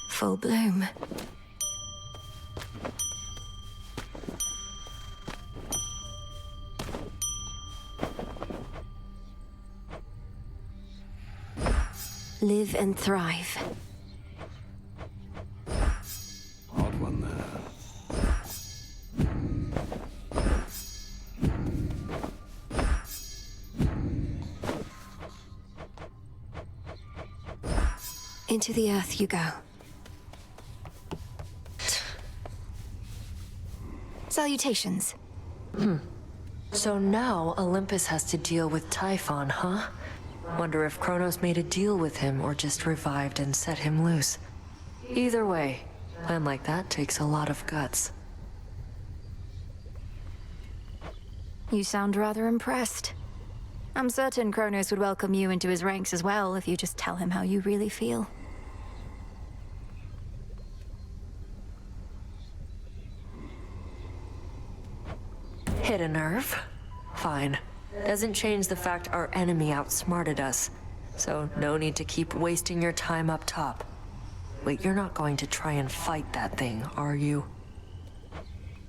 Full bloom. Live and thrive. Odd one there. Into the earth you go. Salutations. So now Olympus has to deal with Typhon, huh? Wonder if Kronos made a deal with him or just revived and set him loose. Either way, a plan like that takes a lot of guts. You sound rather impressed. I'm certain Kronos would welcome you into his ranks as well if you just tell him how you really feel. Hit a nerve? Fine. Doesn't change the fact our enemy outsmarted us. So no need to keep wasting your time up top. Wait, you're not going to try and fight that thing, are you?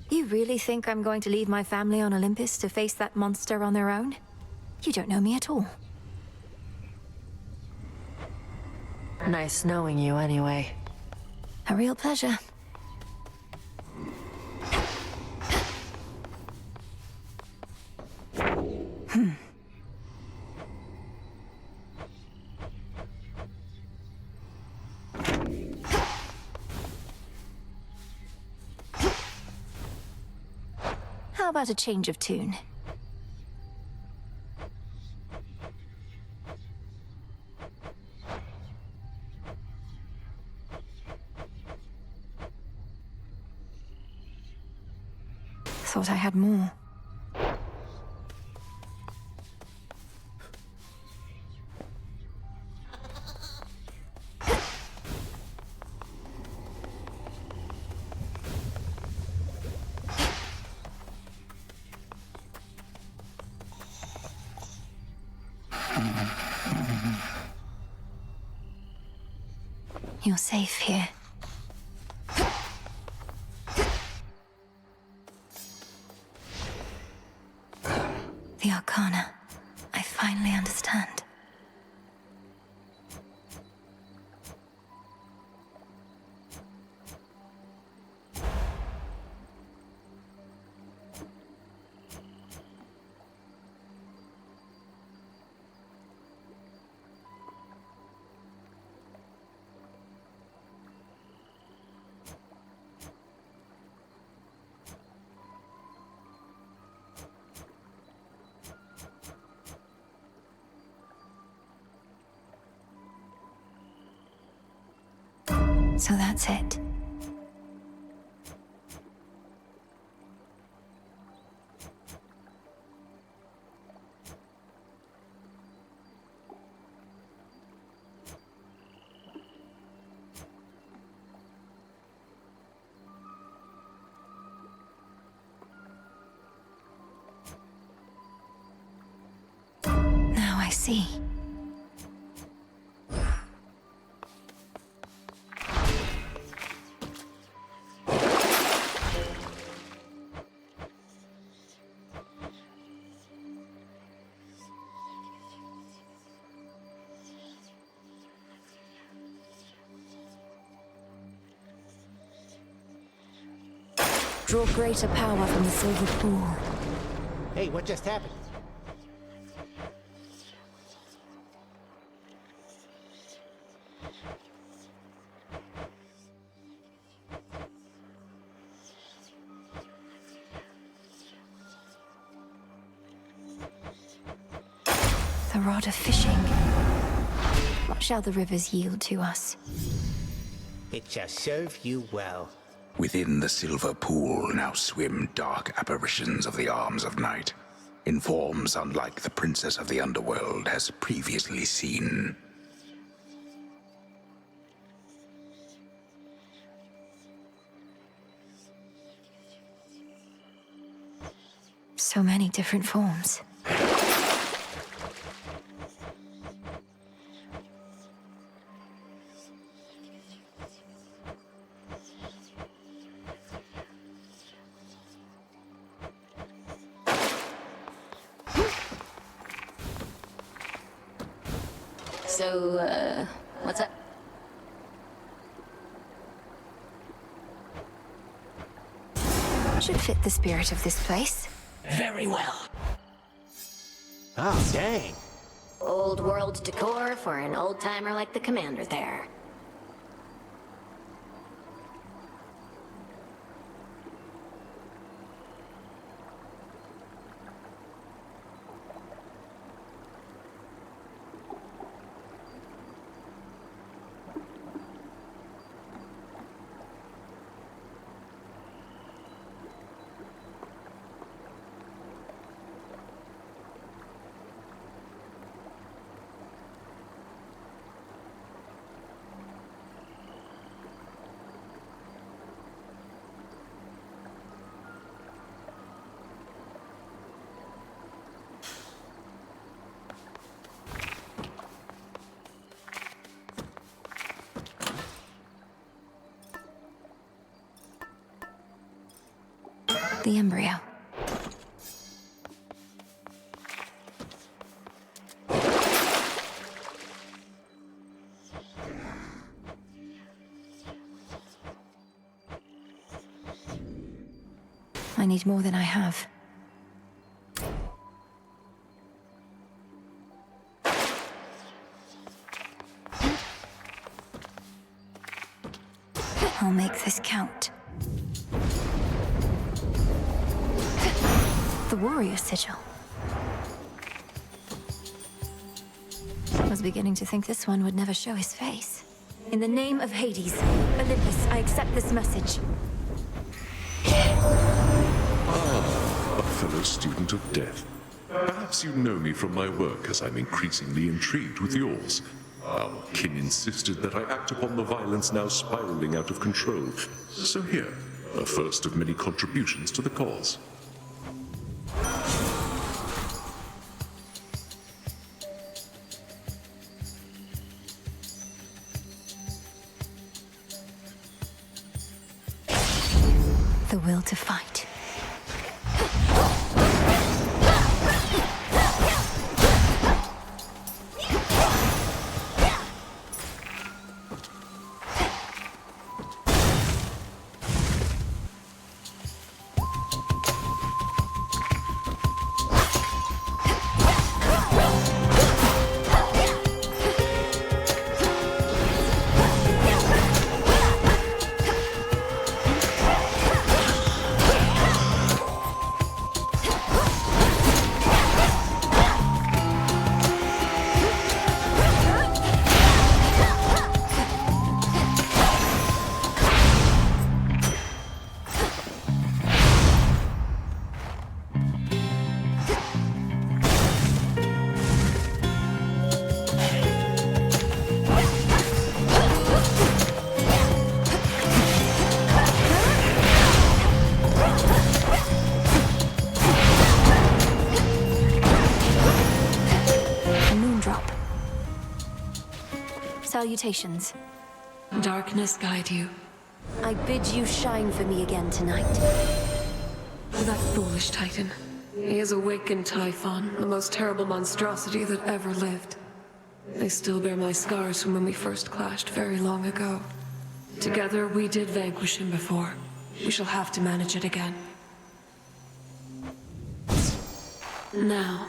You really think I'm going to leave my family on Olympus to face that monster on their own? You don't know me at all. Nice knowing you anyway. A real pleasure. How about a change of tune? Thought I had more. You're safe here. The Arcana. I finally understand. So that's it. Now I see. Draw greater power from the silver pool. Hey, what just happened? The rod of fishing. What shall the rivers yield to us? It shall serve you well. Within the silver pool now swim dark apparitions of the arms of night, in forms unlike the princess of the underworld has previously seen. So many different forms. So, what's up? Should fit the spirit of this place. Very well. Oh, dang. Old world decor for an old-timer like the commander there. The embryo. I need more than I have. I'll make this count. The warrior sigil. I was beginning to think this one would never show his face. In the name of Hades, Olympus, I accept this message. Ah, a fellow student of death. Perhaps you know me from my work, as I'm increasingly intrigued with yours. Our kin insisted that I act upon the violence now spiraling out of control. So here, a first of many contributions to the cause. The will to fight. Salutations. Darkness guide you. I bid you shine for me again tonight. That foolish Titan. He has awakened Typhon, the most terrible monstrosity that ever lived. I still bear my scars from when we first clashed very long ago. Together, we did vanquish him before. We shall have to manage it again. Now.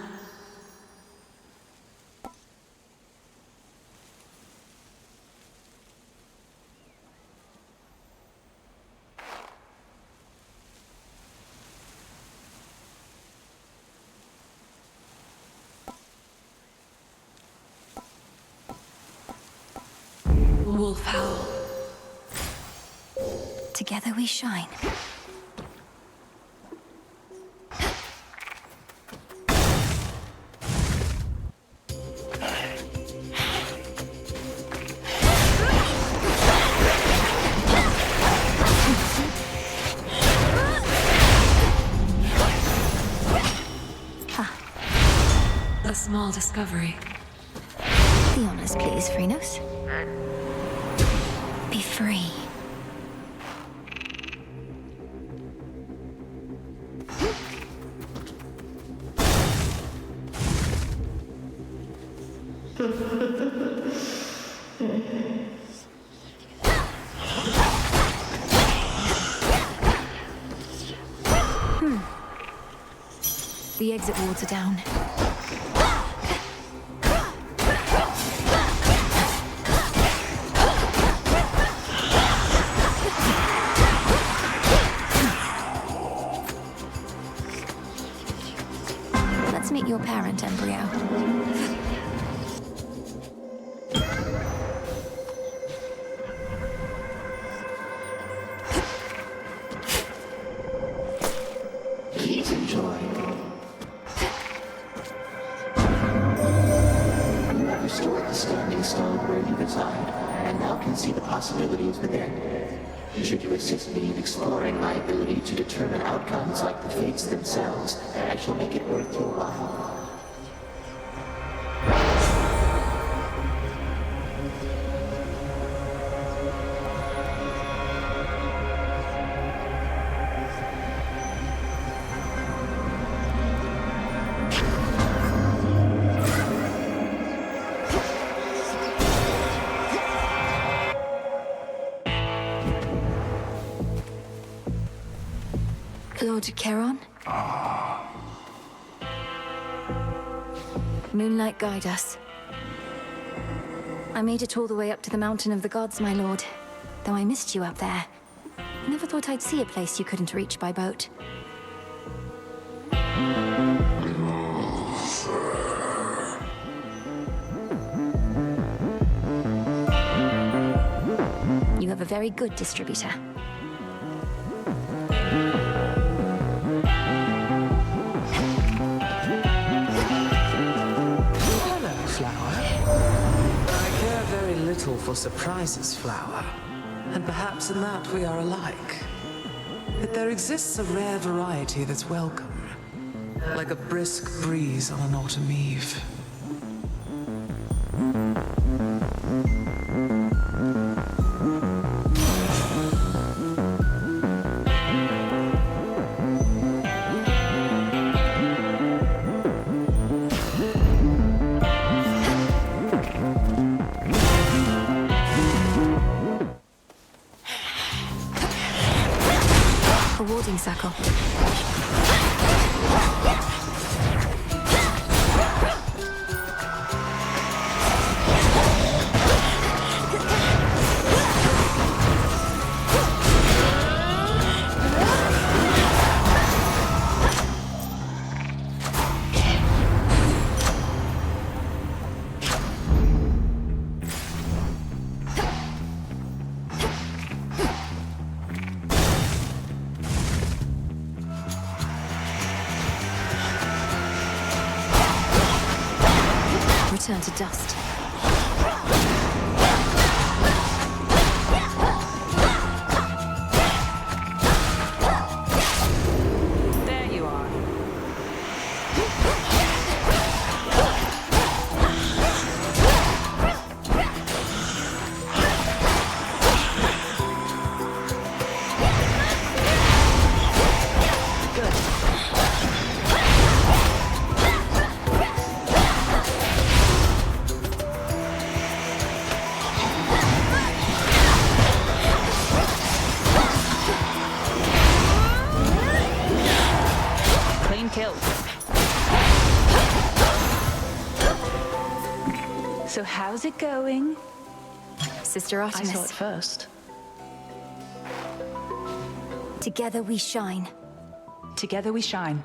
Wolf howl. Together we shine. A small discovery. The honors, please, Phrynos. Be free. The exit wards are down. Let's meet your parent, embryo. Please enjoy. You have restored the standing stone where you reside, and now can see the possibilities within. Should you assist me in exploring my ability to determine outcomes like the fates themselves, I shall make it worth your while. Lord Charon? Moonlight, guide us. I made it all the way up to the Mountain of the Gods, my lord. Though I missed you up there. I never thought I'd see a place you couldn't reach by boat. You have a very good distributor. Hello, Flower. I care very little for surprises, Flower. And perhaps in that we are alike. But there exists a rare variety that's welcome. Like a brisk breeze on an autumn eve. A warding circle. Return to dust. There you are. Clean kill. So how's it going? Sister Artemis. I saw it first. Together we shine. Together we shine.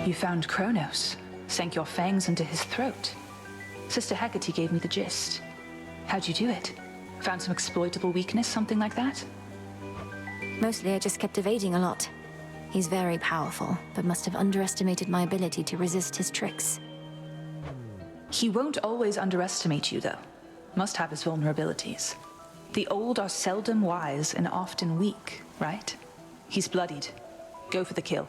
You found Kronos, sank your fangs into his throat. Sister Hecate gave me the gist. How'd you do it? Found some exploitable weakness, something like that? Mostly I just kept evading a lot. He's very powerful, but must have underestimated my ability to resist his tricks. He won't always underestimate you, though. Must have his vulnerabilities. The old are seldom wise and often weak, right? He's bloodied. Go for the kill.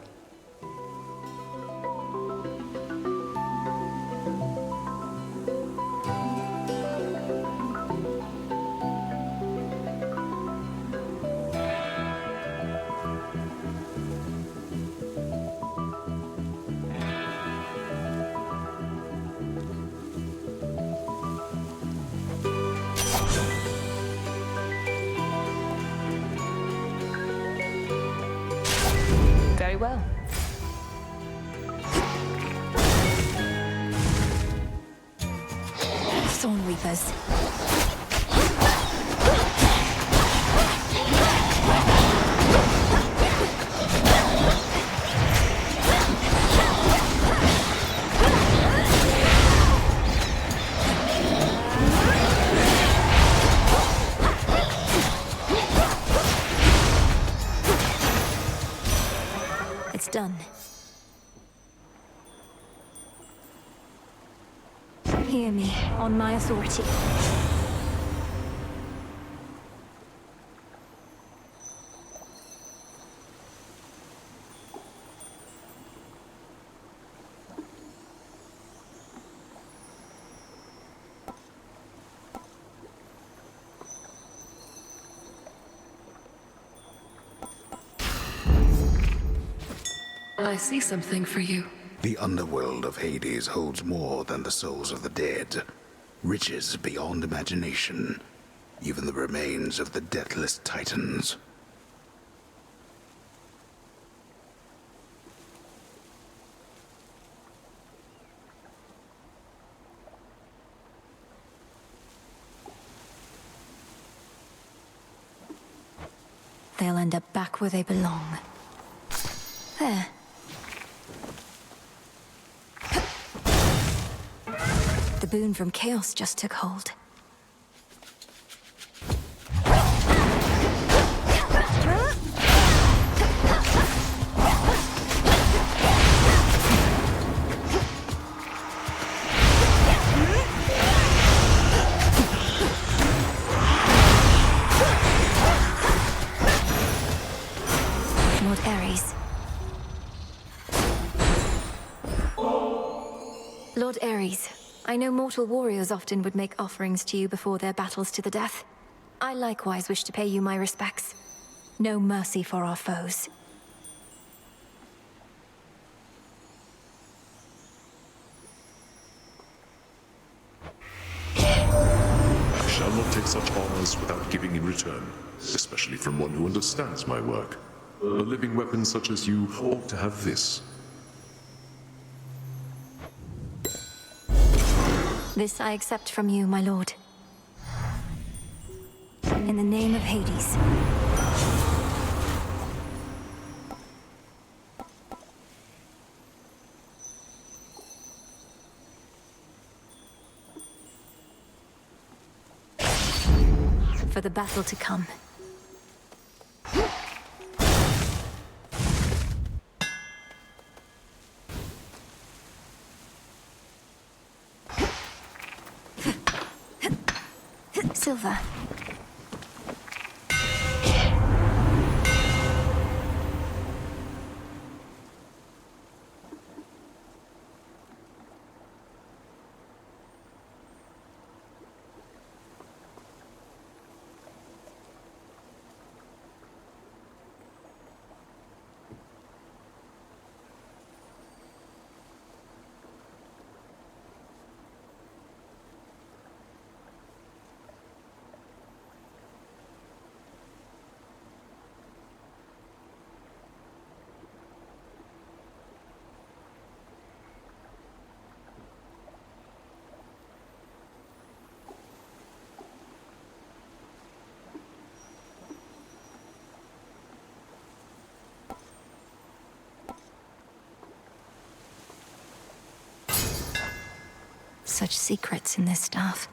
Very well. Thorn Reapers. Done. Hear me, on my authority. I see something for you. The underworld of Hades holds more than the souls of the dead. Riches beyond imagination. Even the remains of the deathless titans. They'll end up back where they belong. There. The boon from Chaos just took hold. Lord Ares. Lord Ares, I know mortal warriors often would make offerings to you before their battles to the death. I likewise wish to pay you my respects. No mercy for our foes. I shall not take such honors without giving in return, especially from one who understands my work. A living weapon such as you ought to have this. This I accept from you, my lord. In the name of Hades. For the battle to come. Silver. Such secrets in this stuff.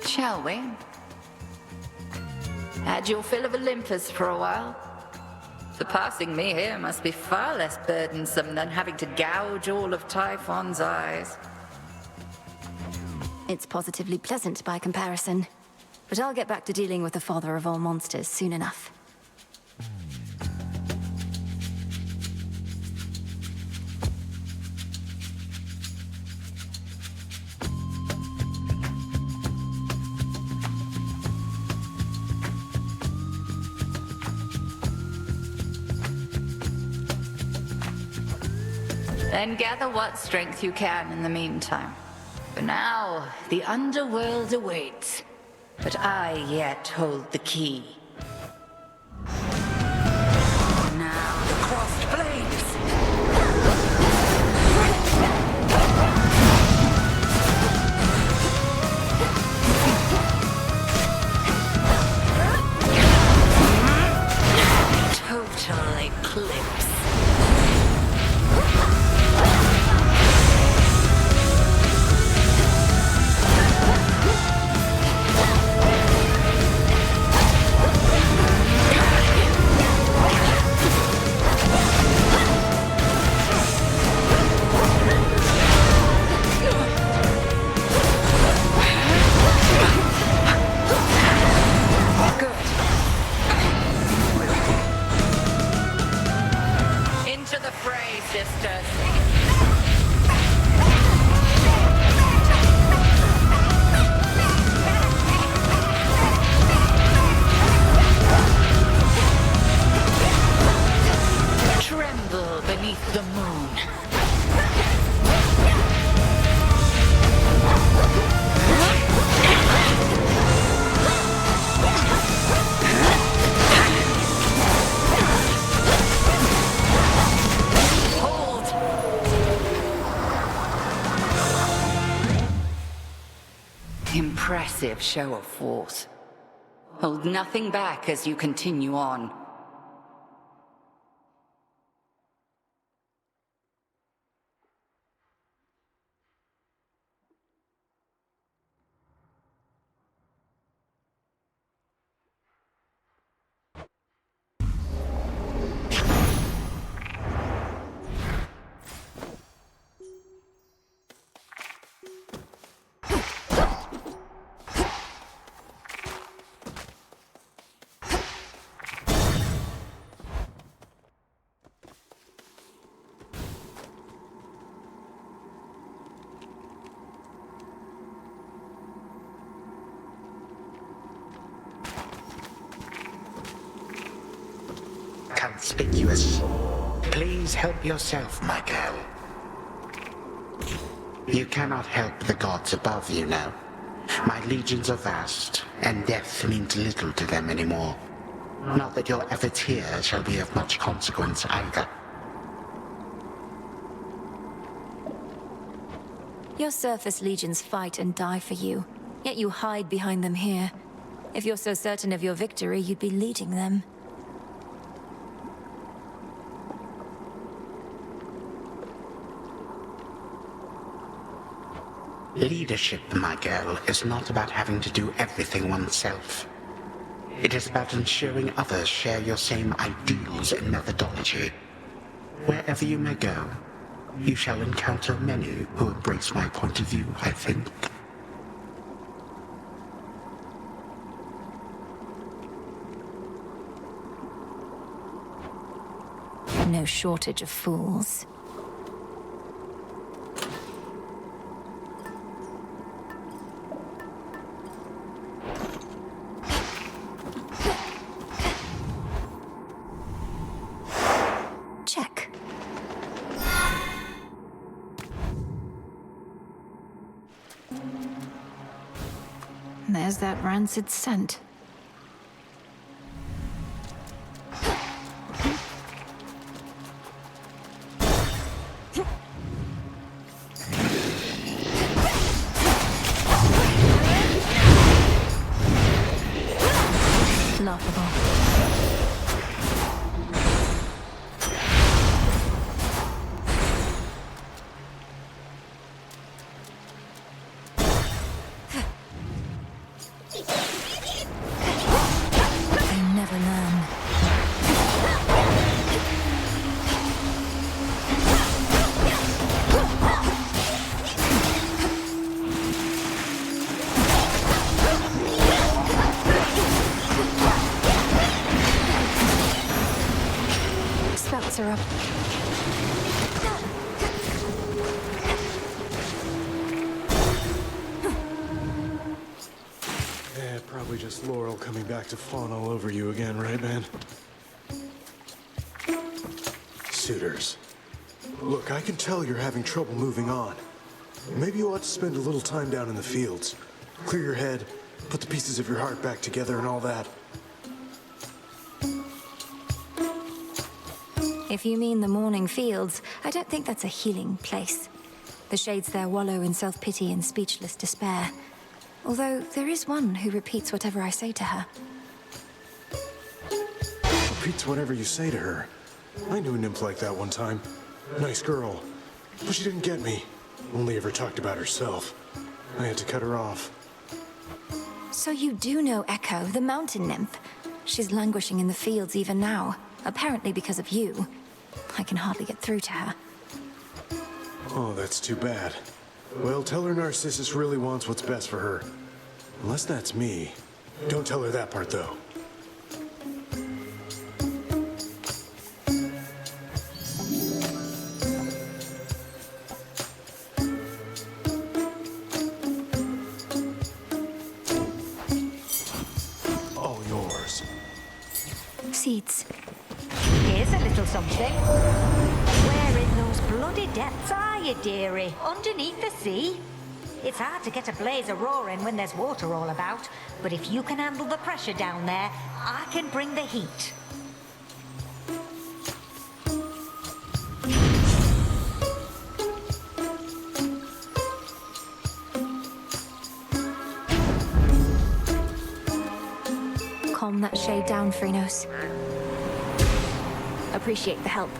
Shall we? Had your fill of Olympus for a while? Surpassing me here must be far less burdensome than having to gouge all of Typhon's eyes. It's positively pleasant by comparison. But I'll get back to dealing with the father of all monsters soon enough. Then gather what strength you can in the meantime. For now, the underworld awaits. But I yet hold the key. Now the crossed blades! Total eclipse. impressive show of force. Hold nothing back as you continue on. Conspicuous. Please help yourself, my girl. You cannot help the gods above you now. My legions are vast, and death means little to them anymore. Not that your efforts here shall be of much consequence either. Your surface legions fight and die for you, yet you hide behind them here. If you're so certain of your victory, you'd be leading them. Leadership, my girl, is not about having to do everything oneself. It is about ensuring others share your same ideals and methodology. Wherever you may go, you shall encounter many who embrace my point of view, I think. No shortage of fools. Check. There's that rancid scent. Laughable. They never learn. Spouts are up. Yeah, probably just Laurel coming back to fawn all over you again, right, man? Suitors. Look, I can tell you're having trouble moving on. Maybe you ought to spend a little time down in the fields. Clear your head, put the pieces of your heart back together and all that. If you mean the morning fields, I don't think that's a healing place. The shades there wallow in self-pity and speechless despair. Although there is one who repeats whatever I say to her. Repeats whatever you say to her. I knew a nymph like that one time. Nice girl. But she didn't get me. Only ever talked about herself. I had to cut her off. So you do know Echo, the mountain nymph. She's languishing in the fields even now, apparently because of you. I can hardly get through to her. Oh, that's too bad. Well, tell her Narcissus really wants what's best for her. Unless that's me. Don't tell her that part, though. All yours. Seeds. Here's a little something. Where in those bloody depths are you, dearie? Underneath the sea? It's hard to get a blaze a-roaring when there's water all about, but if you can handle the pressure down there, I can bring the heat. calm that shade down, Phrynos. Appreciate the help.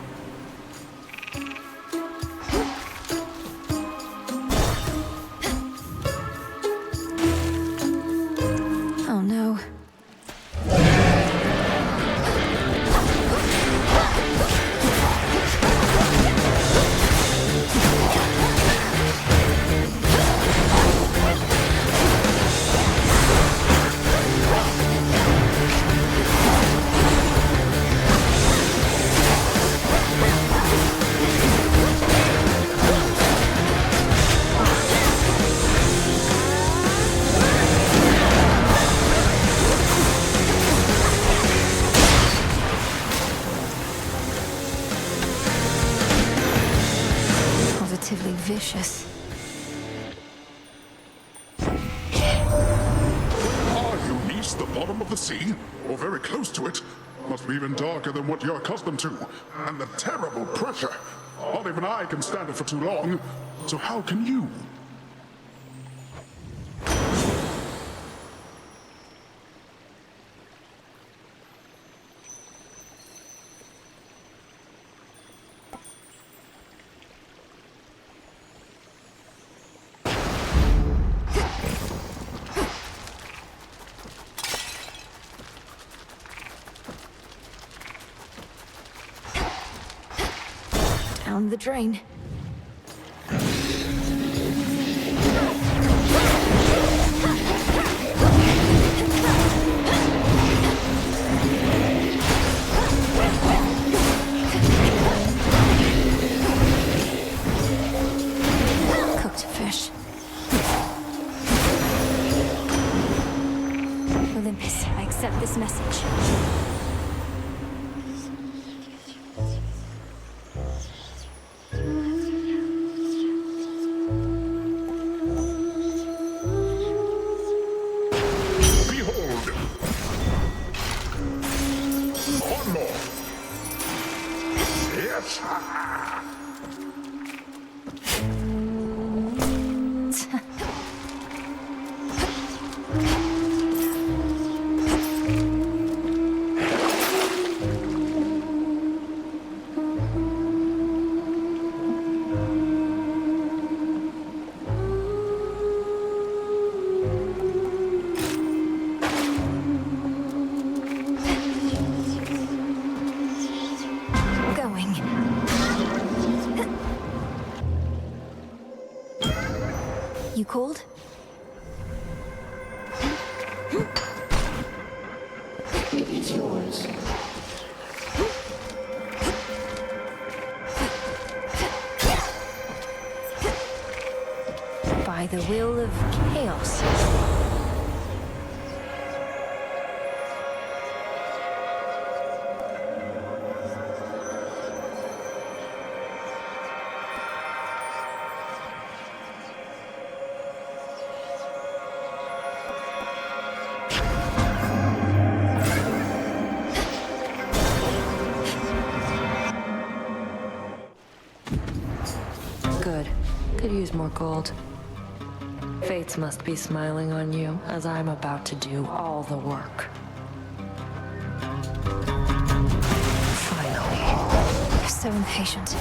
Oh no. Positively vicious. Are you beneath the bottom of the sea? Or very close to it? Must be even darker than what you're accustomed to. And the terrible pressure. Not even I can stand it for too long. So how can you? Down the drain. Cooked fish. Olympus, I accept this message. You called? It's yours. By the will of chaos. Good. Could use more gold. Fates must be smiling on you, as I'm about to do all the work. Finally. You're so impatient.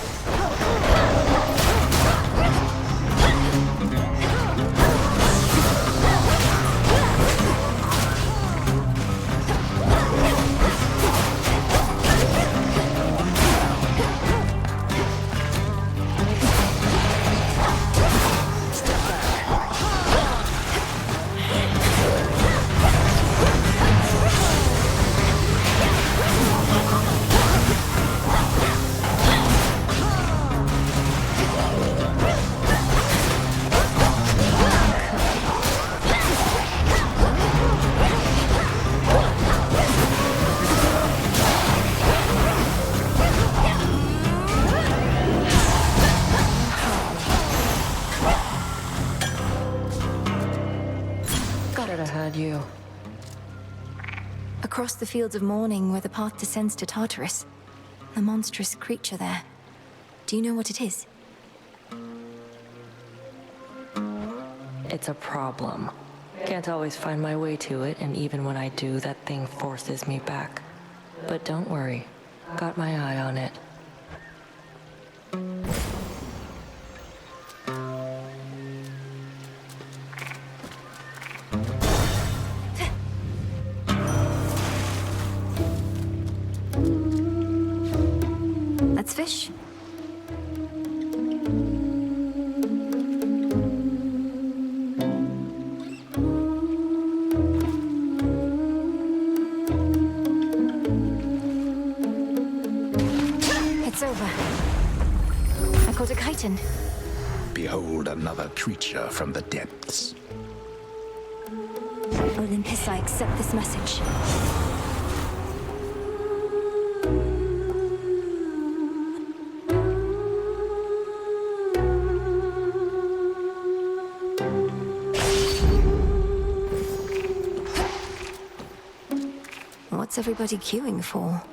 You. Across the fields of mourning where the path descends to Tartarus. The monstrous creature there. Do you know what it is? It's a problem. Can't always find my way to it, and even when I do, that thing forces me back. But don't worry. Got my eye on it. Let's fish. It's over. I caught a chitin. Behold another creature from the depths. Olympus, I accept this message. What's everybody queuing for?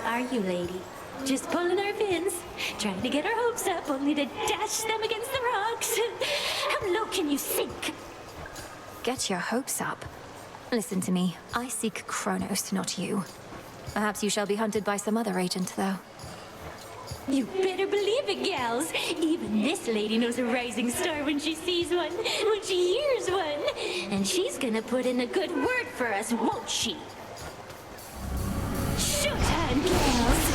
Are you, lady? Just pulling our fins, trying to get our hopes up, only to dash them against the rocks. How low can you sink? Get your hopes up. Listen to me. I seek Kronos, not you. Perhaps you shall be hunted by some other agent, though. You better believe it, gals. Even this lady knows a rising star when she sees one, when she hears one. And she's gonna put in a good word for us, won't she? Showtime, gals!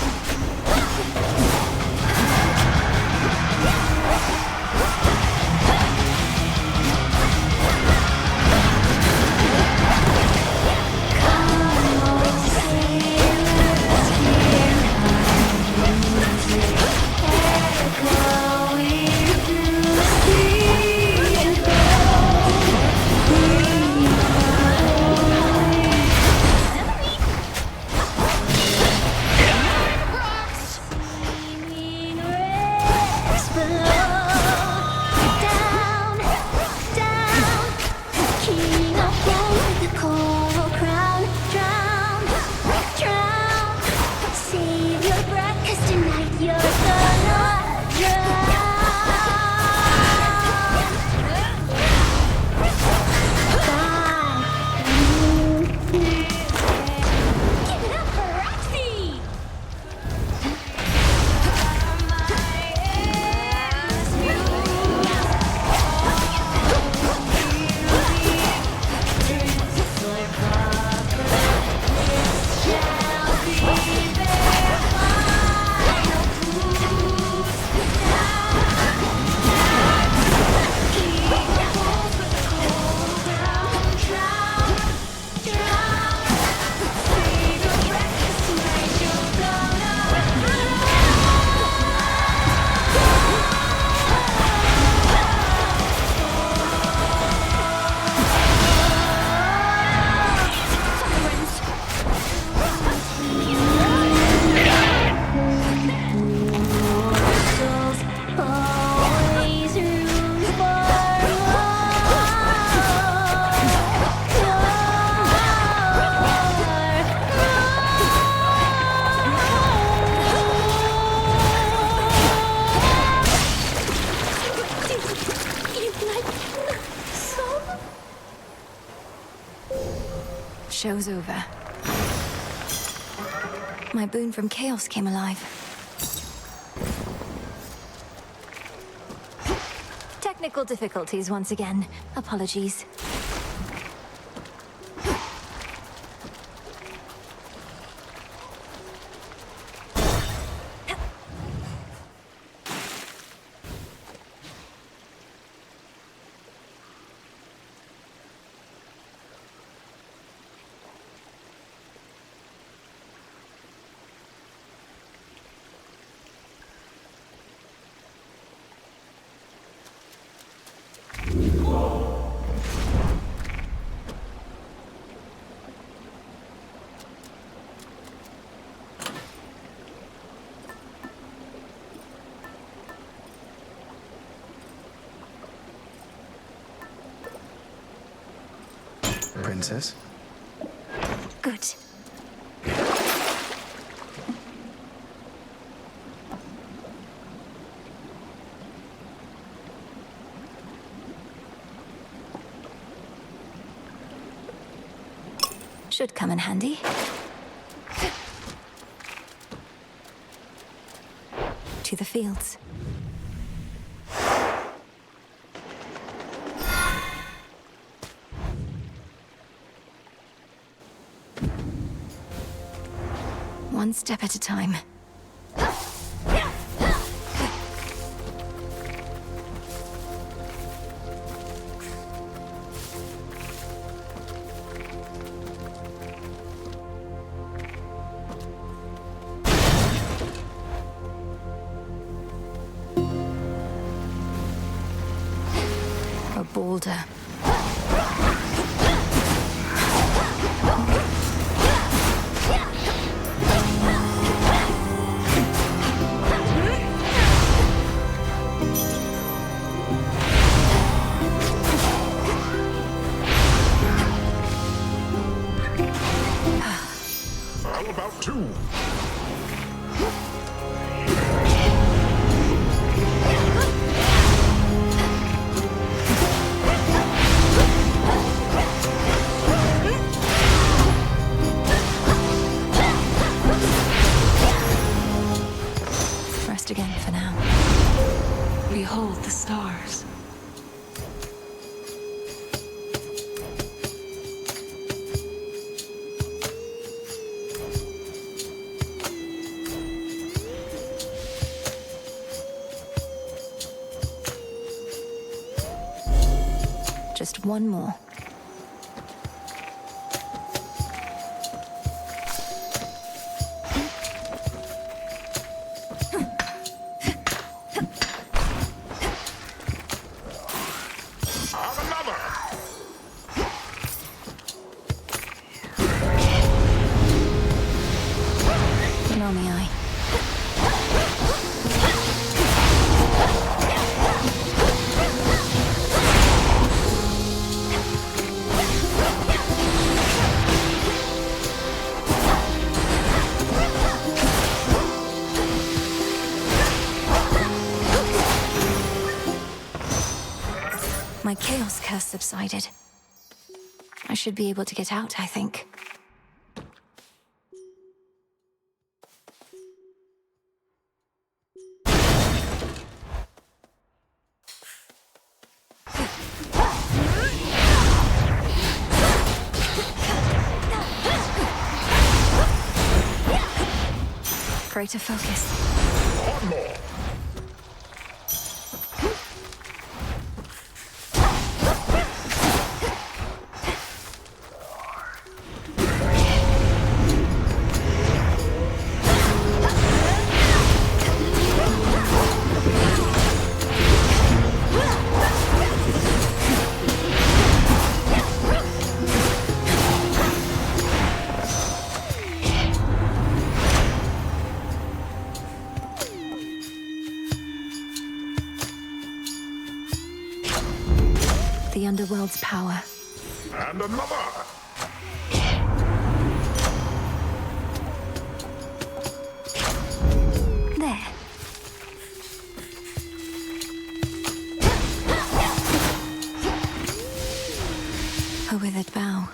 Show's over. My boon from Chaos came alive. Technical difficulties once again. Apologies. Princess. Good. Should come in handy. To the fields. One step at a time. A boulder. How about two? Rest again for now. Behold the stars. Just one more. Have another! Below me, eye. My chaos curse subsided. I should be able to get out, I think. Greater focus. One more! The underworld's power. And another! There. A withered bough.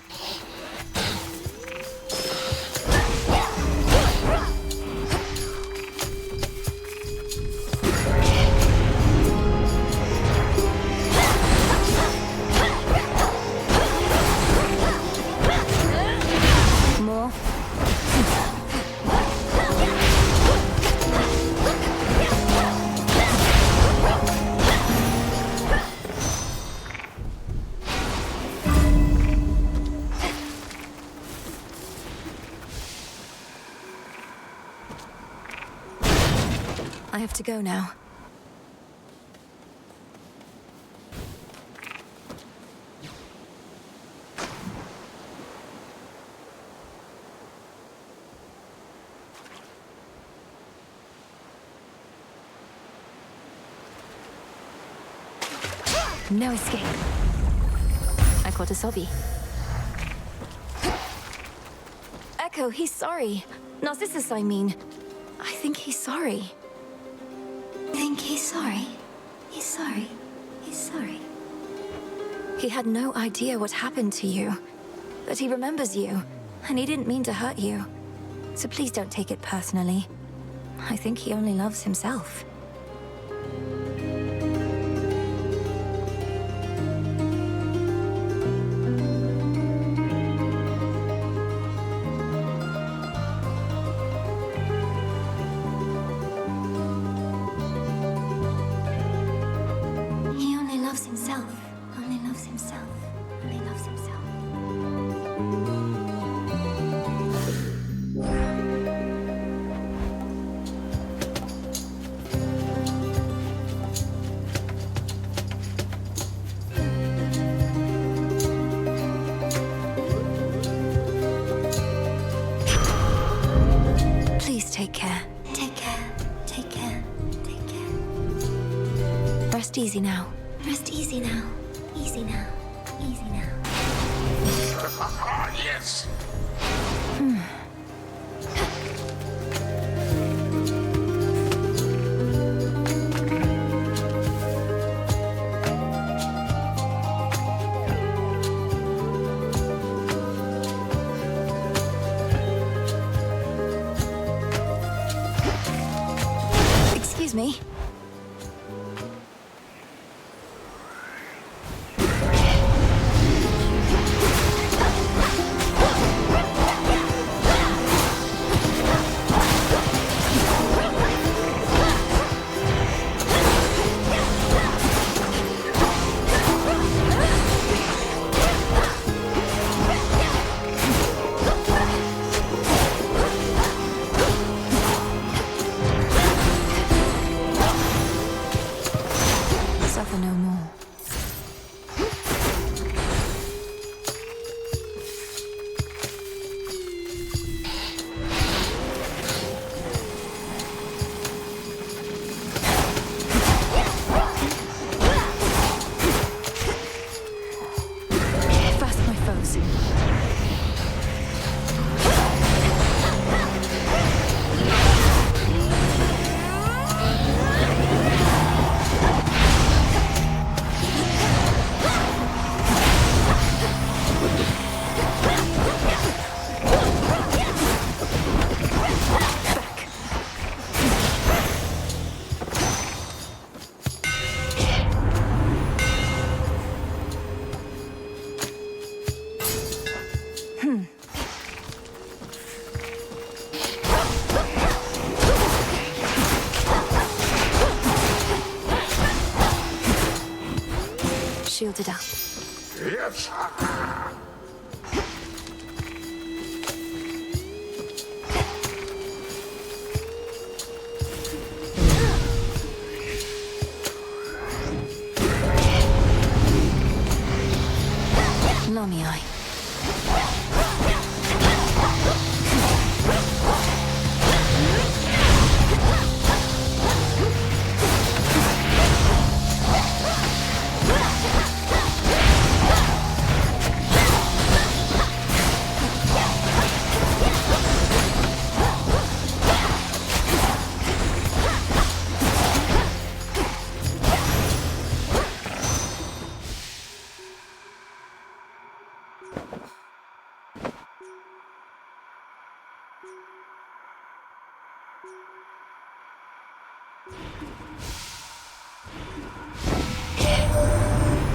More. I have to go now. No escape. I caught a sobby. Echo, he's sorry. Narcissus, I mean. I think he's sorry. Think he's sorry? He's sorry. He's sorry. He had no idea what happened to you. But he remembers you, and he didn't mean to hurt you. So please don't take it personally. I think he only loves himself. He only loves himself. Only loves himself. Only loves himself. Please take care. Take care. Take care. Take care. Rest easy now. Rest easy now. Easy now. Easy now. Yes! Excuse me. Suffer no more. Fast, my foes. Shielded up. Yes! Lummy eye.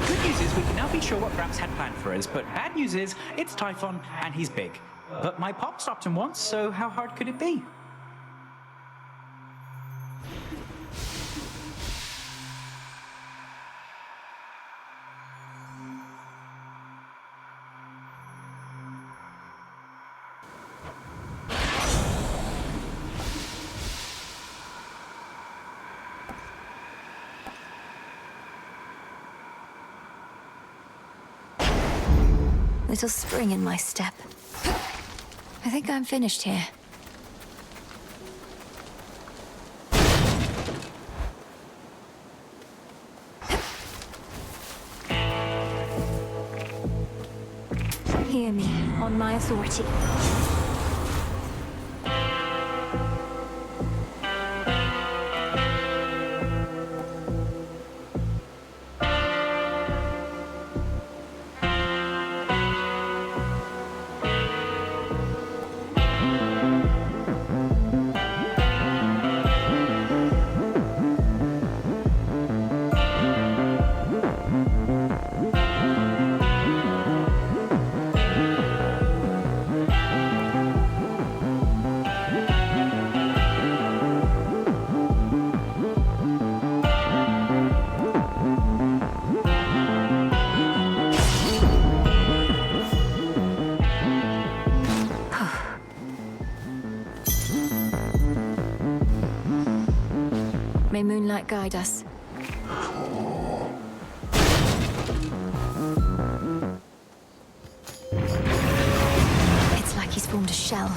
Good news is we can now be sure what Gramps had planned for us, but bad news is it's Typhon and he's big. But my pop stopped him once, so how hard could it be? Little spring in my step. I think I'm finished here. Hear me, on my authority. May moonlight guide us. It's like he's formed a shell.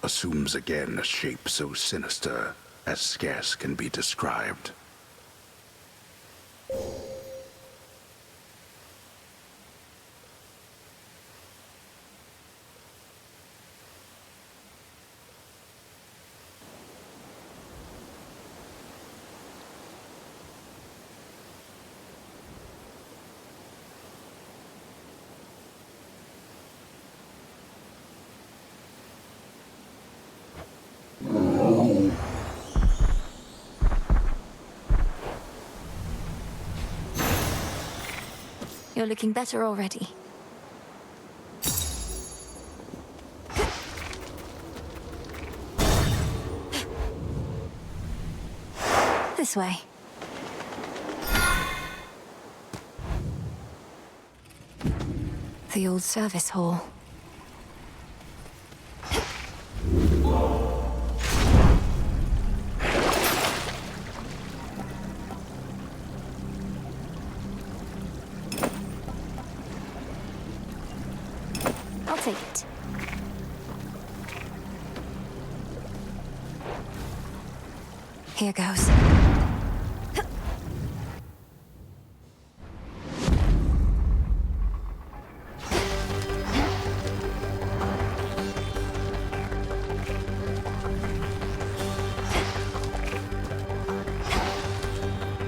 Assumes again a shape so sinister as scarce can be described. You're looking better already. This way. The old service hall. I'll take it. Here goes.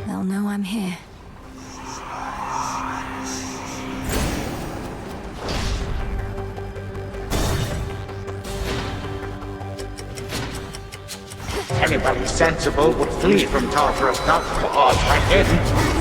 They'll know I'm here. Anybody sensible would flee from Tartarus, not for odds like him.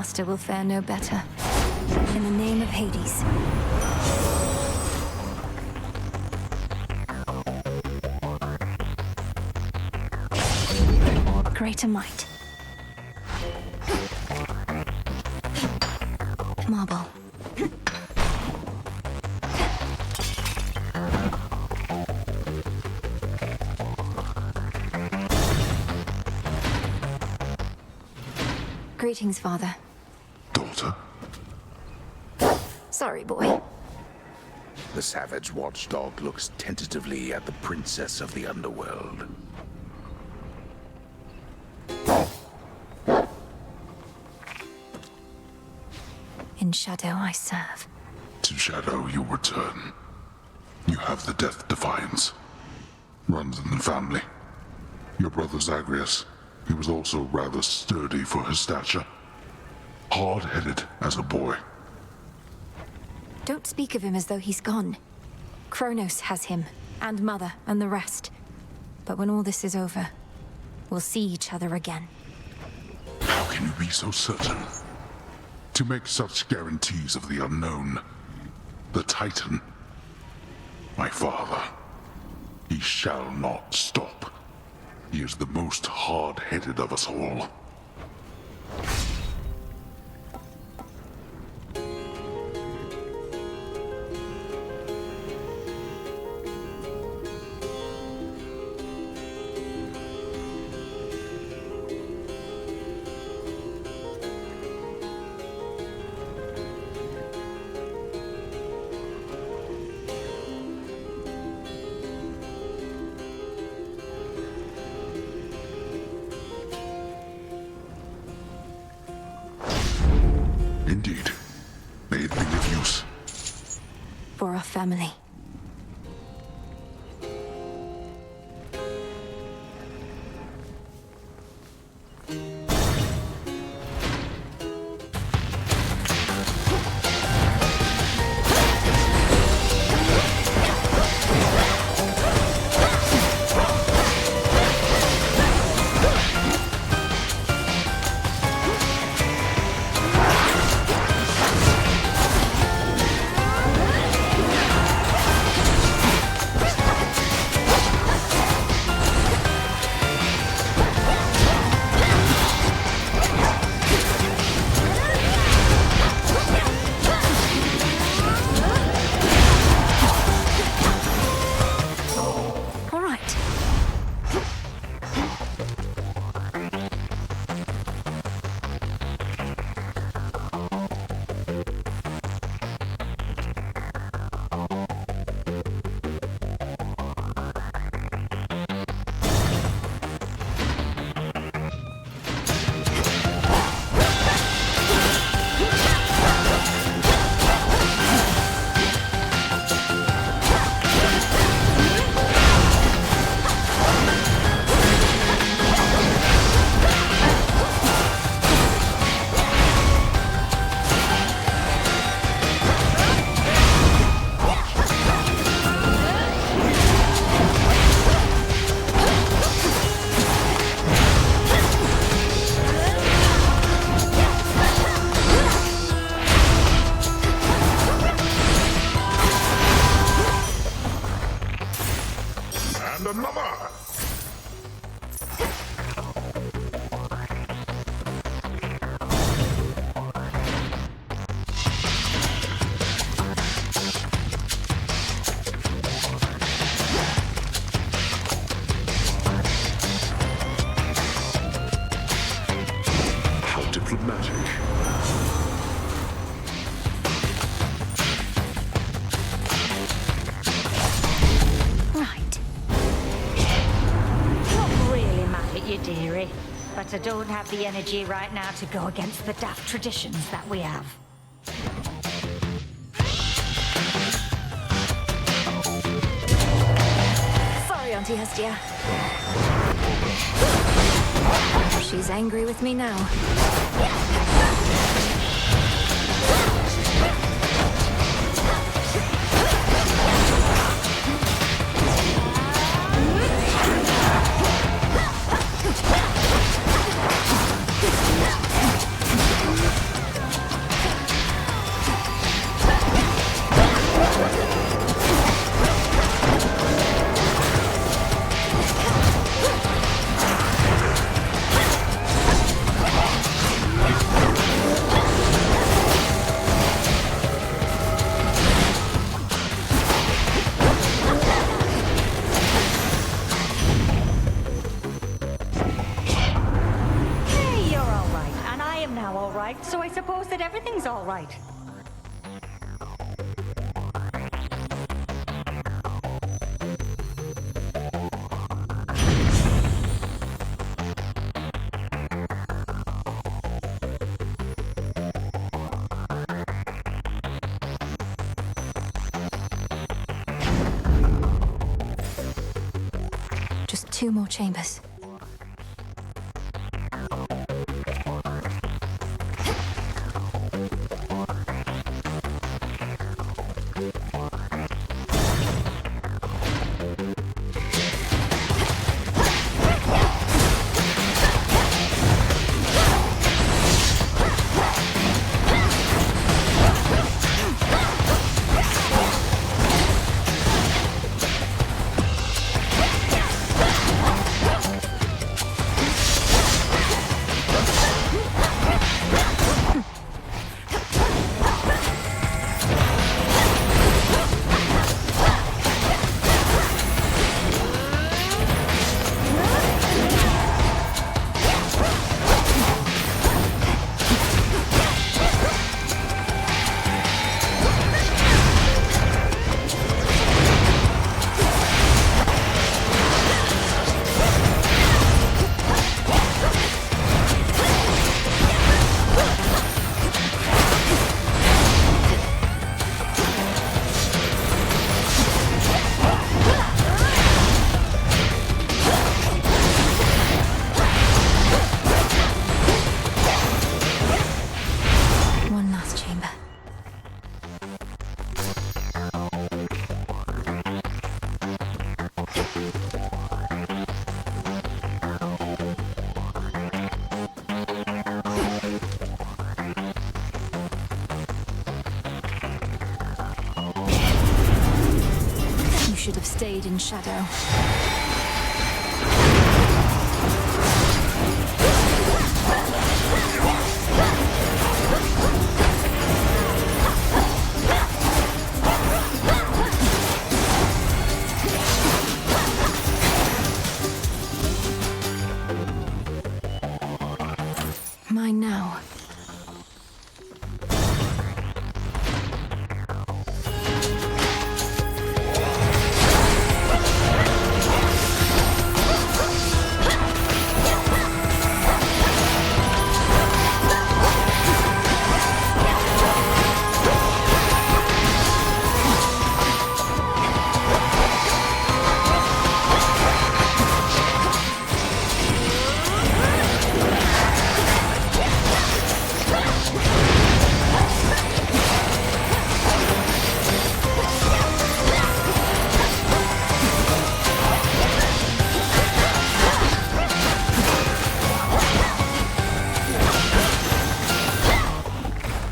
master will fare no better. In the name of Hades. Greater might. Marble. Greetings, Father. Daughter? Sorry, boy. The savage watchdog looks tentatively at the princess of the underworld. In shadow I serve. To shadow you return. You have the death defiance. Runs in the family. Your brother Zagreus, he was also rather sturdy for his stature. Hard-headed as a boy. Don't speak of him as though he's gone. Kronos has him, and Mother, and the rest. But when all this is over, we'll see each other again. How can you be so certain? To make such guarantees of the unknown. The Titan. My father. He shall not stop. He is the most hard-headed of us all. Indeed. May it be of use. For our family. But I don't have the energy right now to go against the daft traditions that we have. Sorry, Auntie Hestia. She's angry with me now. right, so I suppose that everything's all right. Just 2 more chambers. One last chamber. You should have stayed in shadow. Mine now.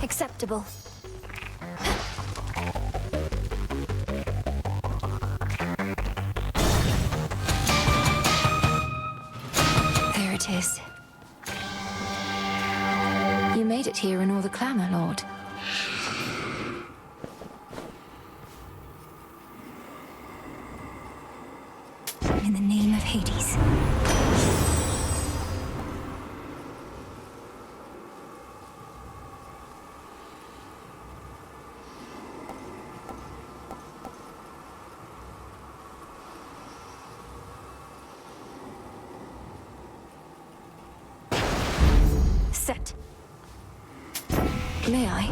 Acceptable. There it is. You made it here in all the clamor, Lord. In the name of Hades. Set. May I?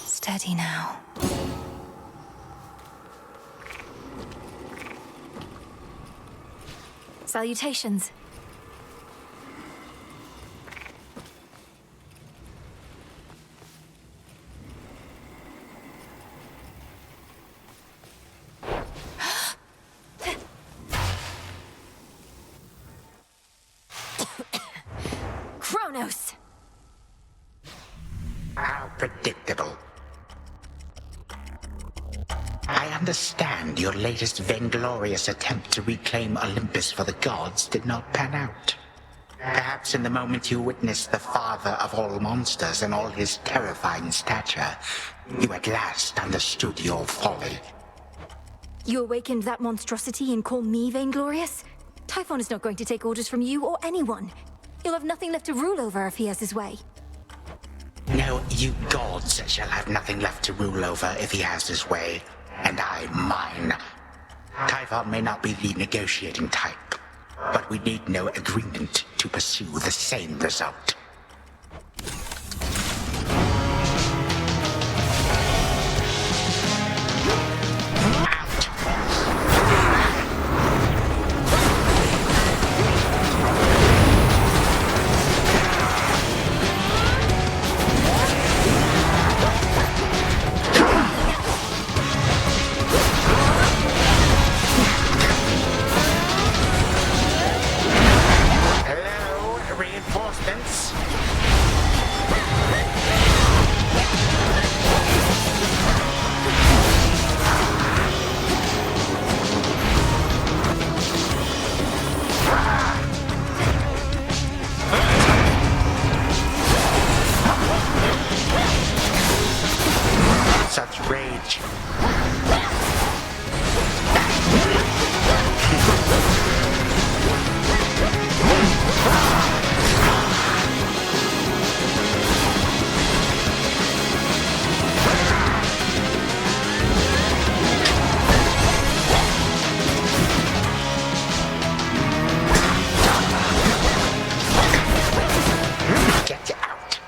Steady now. Salutations. Kronos! How predictable. I understand your latest vainglorious attempt to reclaim Olympus for the gods did not pan out. Perhaps in the moment you witnessed the father of all monsters and all his terrifying stature, you at last understood your folly. You awakened that monstrosity and call me vainglorious? Typhon is not going to take orders from you or anyone. You'll have nothing left to rule over if he has his way. No, you gods shall have nothing left to rule over if he has his way, and I mine. Typhon may not be the negotiating type, but we need no agreement to pursue the same result. Such rage. Get out.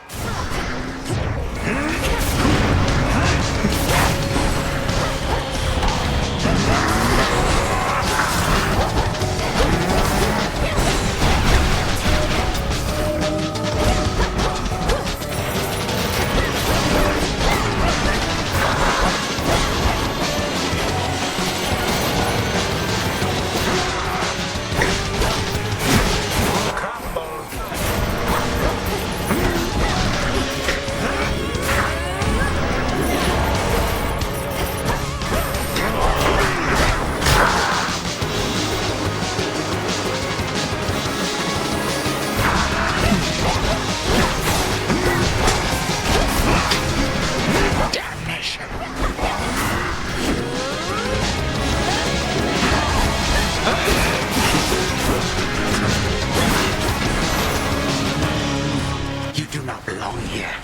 You do not belong here.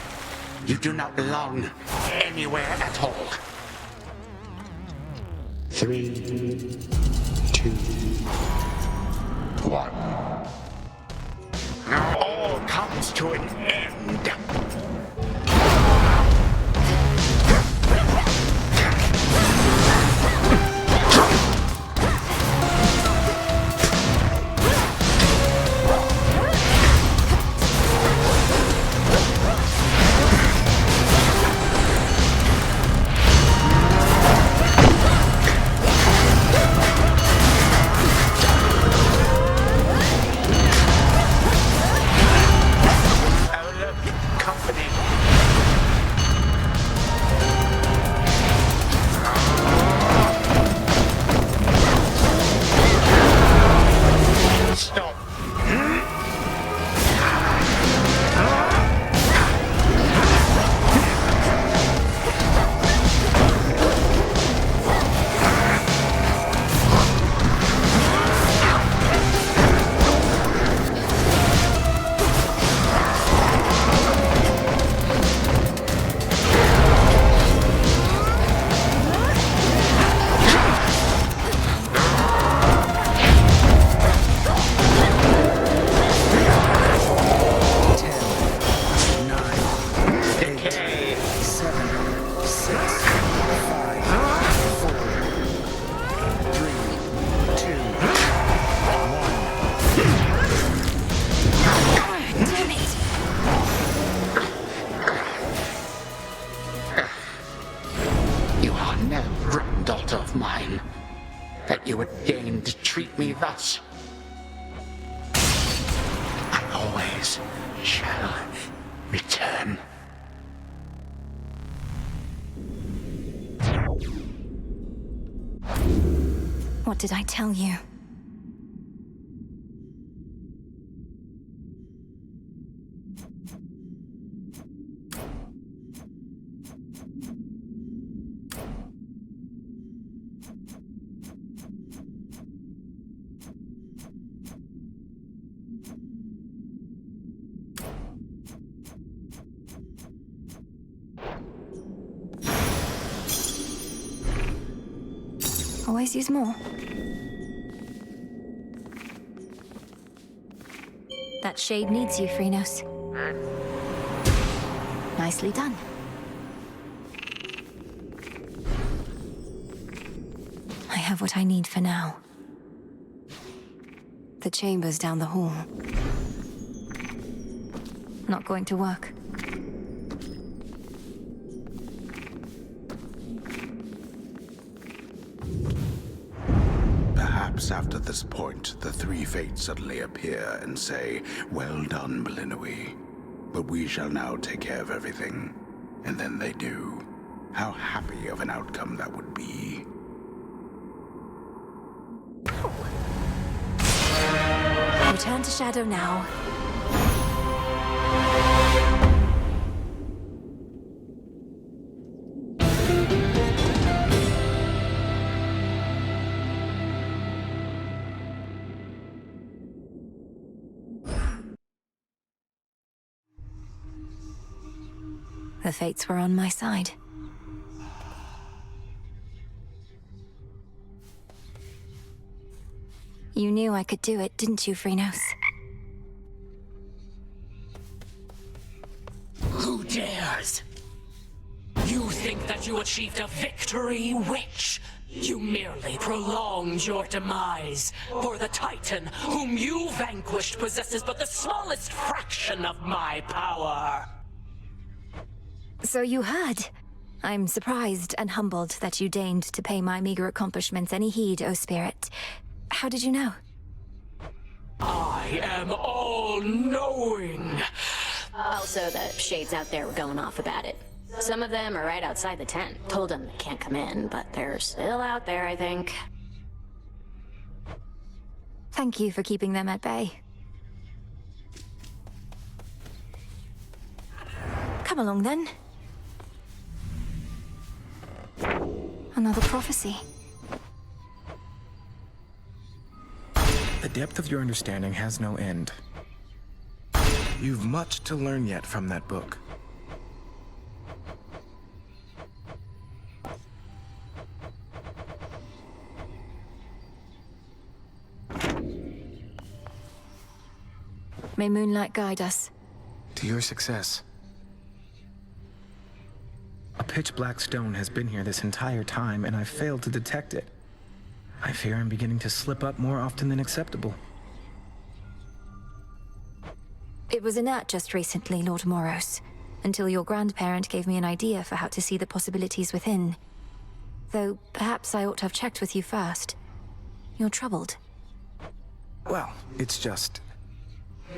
You do not belong anywhere at all. 3, 2, 1. Now all comes to an end. That you would deign to treat me thus. I always shall return. What did I tell you? Always use more. That shade needs you, Phrynos. Nicely done. I have what I need for now. The chamber's down the hall. Not going to work. Perhaps after this point, the three fates suddenly appear and say, "Well done, Belinui. But we shall now take care of everything." And then they do. How happy of an outcome that would be. Return to Shadow now. The fates were on my side. You knew I could do it, didn't you, Phrynos? Who dares? You think that you achieved a victory, witch? You merely prolonged your demise, for the Titan whom you vanquished possesses but the smallest fraction of my power. So you heard. I'm surprised and humbled that you deigned to pay my meager accomplishments any heed, O Spirit. How did you know? I am all-knowing. Also, the shades out there were going off about it. Some of them are right outside the tent. Told them they can't come in, but they're still out there, I think. Thank you for keeping them at bay. Come along, then. Another prophecy. The depth of your understanding has no end. You've much to learn yet from that book. May moonlight guide us. To your success. A pitch-black stone has been here this entire time, and I've failed to detect it. I fear I'm beginning to slip up more often than acceptable. It was inert just recently, Lord Moros, until your grandparent gave me an idea for how to see the possibilities within. Though, perhaps I ought to have checked with you first. You're troubled. Well, it's just...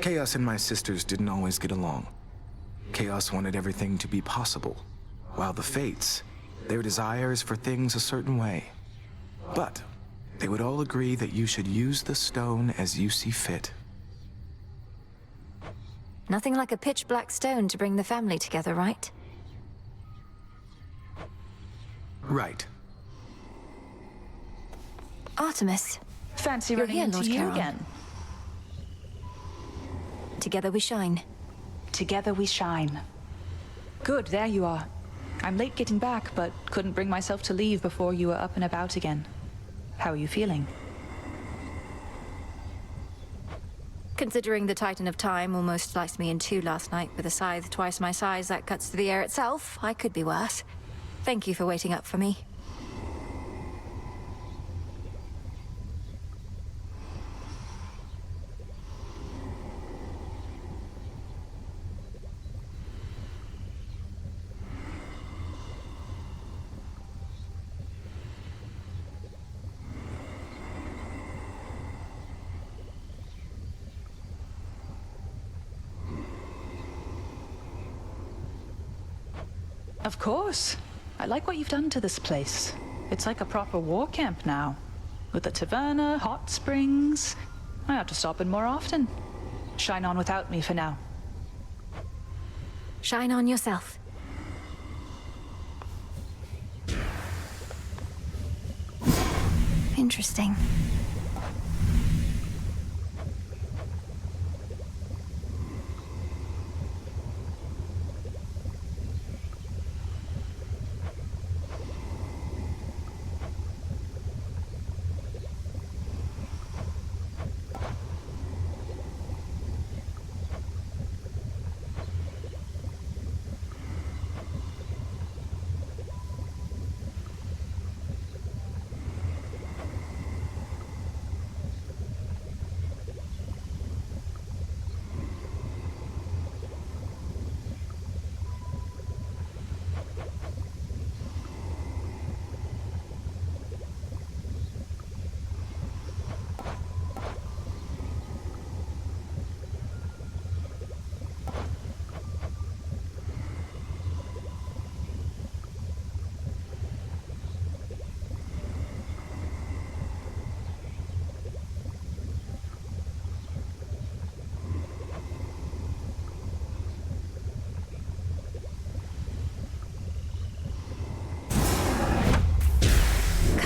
Chaos and my sisters didn't always get along. Chaos wanted everything to be possible, while the Fates, their desire is for things a certain way. But they would all agree that you should use the stone as you see fit. Nothing like a pitch-black stone to bring the family together, right? Right. Artemis. Fancy You're running here, into Lord you Charon. again. Together we shine. Together we shine. Good, there you are. I'm late getting back, but couldn't bring myself to leave before you were up and about again. How are you feeling? Considering the Titan of Time almost sliced me in two last night with a scythe twice my size that cuts through the air itself, I could be worse. Thank you for waiting up for me. Of course. I like what you've done to this place. It's like a proper war camp now. With a taverna, hot springs. I ought to stop in more often. Shine on without me for now. Shine on yourself. Interesting.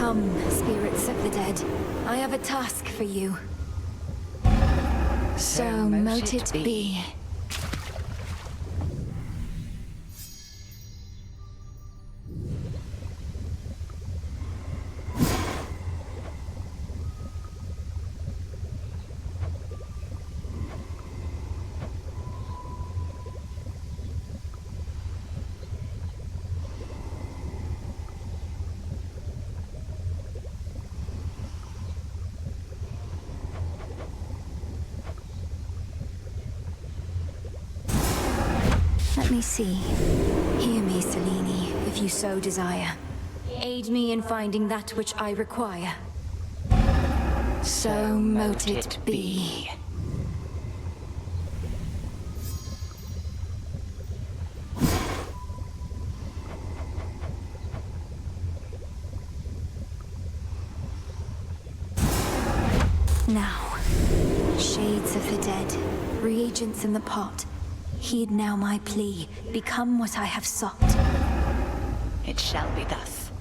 Come, spirits of the dead. I have a task for you. So mote it be. Let me see. Hear me, Selene, if you so desire. Aid me in finding that which I require. So mote it be. Now, shades of the dead, reagents in the pot. Heed now my plea. Become what I have sought. It shall be thus.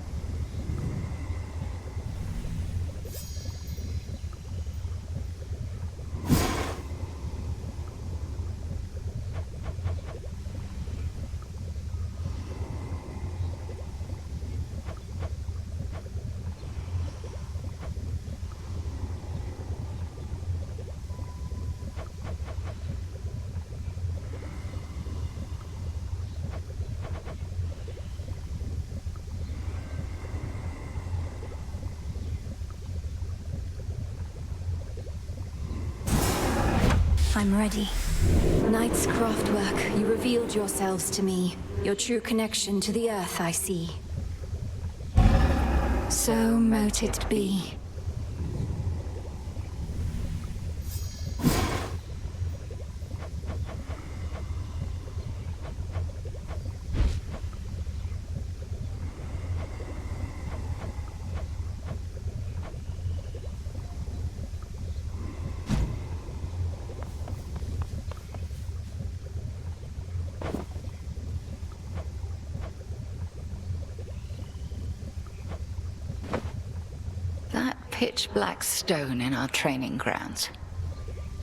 I'm ready. Knight's craftwork, you revealed yourselves to me. Your true connection to the earth I see. So mote it be. Pitch-black stone in our training grounds.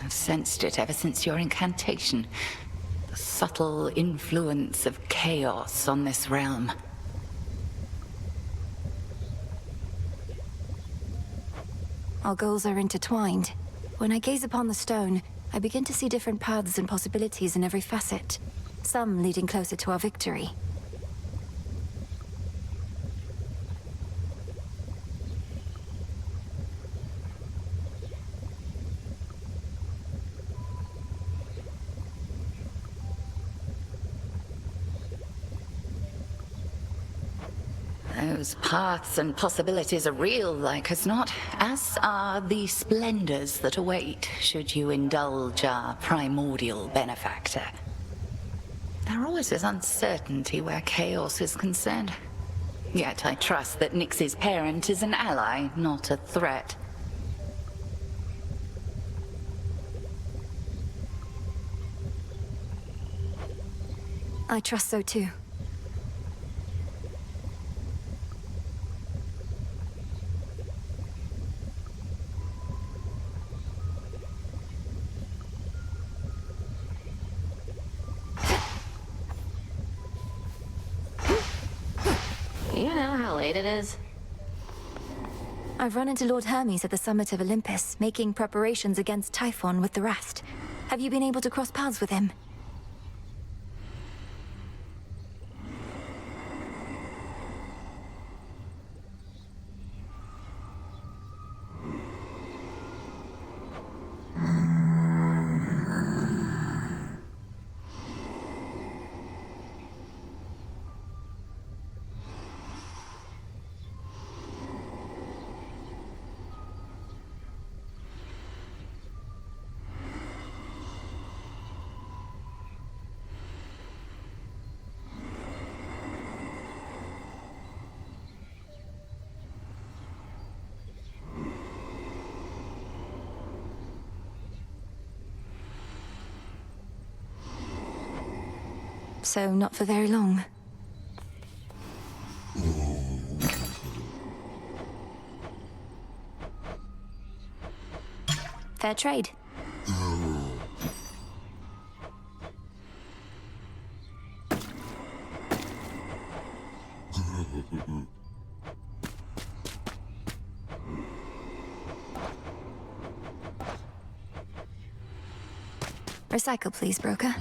I've sensed it ever since your incantation. The subtle influence of chaos on this realm. Our goals are intertwined. When I gaze upon the stone, I begin to see different paths and possibilities in every facet. Some leading closer to our victory. Those paths and possibilities are real, like as not, as are the splendors that await should you indulge our primordial benefactor. There always is uncertainty where chaos is concerned. Yet I trust that Nyx's parent is an ally, not a threat. I trust so too. You know how late it is? I've run into Lord Hermes at the summit of Olympus, making preparations against Typhon with the rest. Have you been able to cross paths with him? So not for very long. Fair trade. Recycle, please, broker.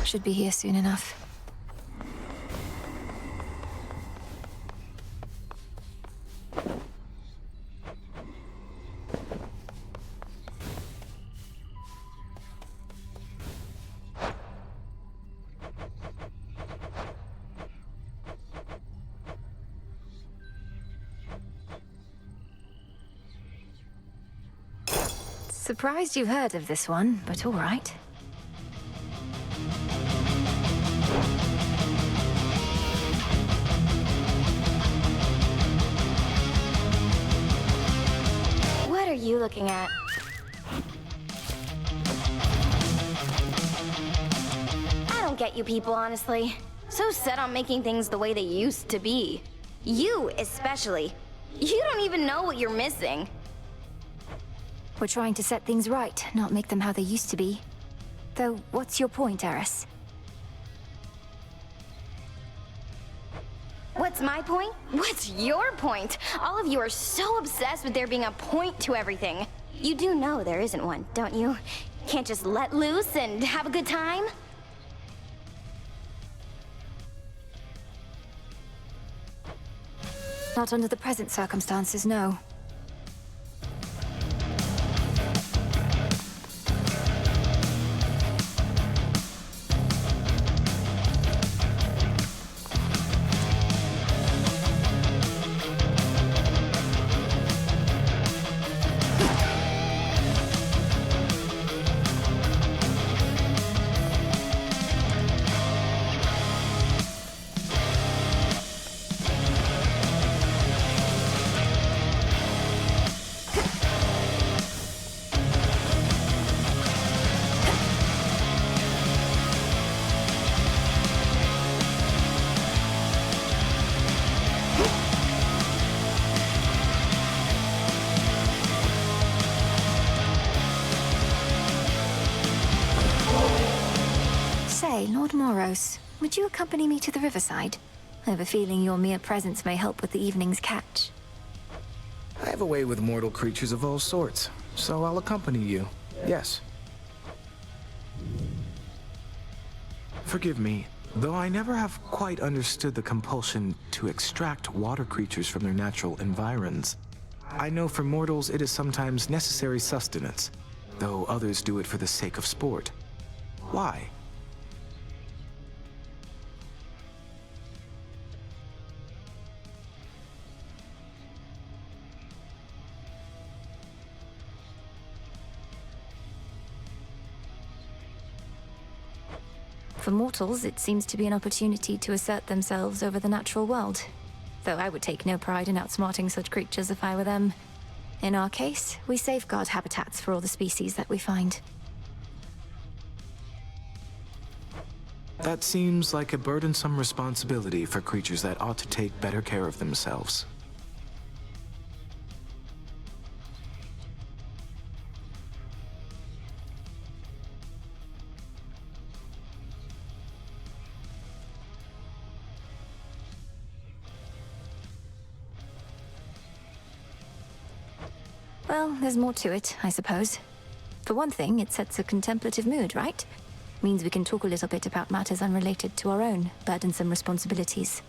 Should be here soon enough. Surprised you've heard of this one, but all right. What are you looking at? I don't get you people, honestly. So set on making things the way they used to be. You, especially. You don't even know what you're missing. We're trying to set things right, not make them how they used to be. Though, what's your point, Eris? What's my point? What's your point? All of you are so obsessed with there being a point to everything. You do know there isn't one, don't you? Can't just let loose and have a good time? Not under the present circumstances, no. Say, Lord Moros, would you accompany me to the riverside? I have a feeling your mere presence may help with the evening's catch. I have a way with mortal creatures of all sorts, so I'll accompany you. Yes. Forgive me, though I never have quite understood the compulsion to extract water creatures from their natural environs. I know for mortals it is sometimes necessary sustenance, though others do it for the sake of sport. Why? For mortals, it seems to be an opportunity to assert themselves over the natural world. Though I would take no pride in outsmarting such creatures if I were them. In our case, we safeguard habitats for all the species that we find. That seems like a burdensome responsibility for creatures that ought to take better care of themselves. Well, there's more to it, I suppose. For one thing, it sets a contemplative mood, right? Means we can talk a little bit about matters unrelated to our own burdensome responsibilities.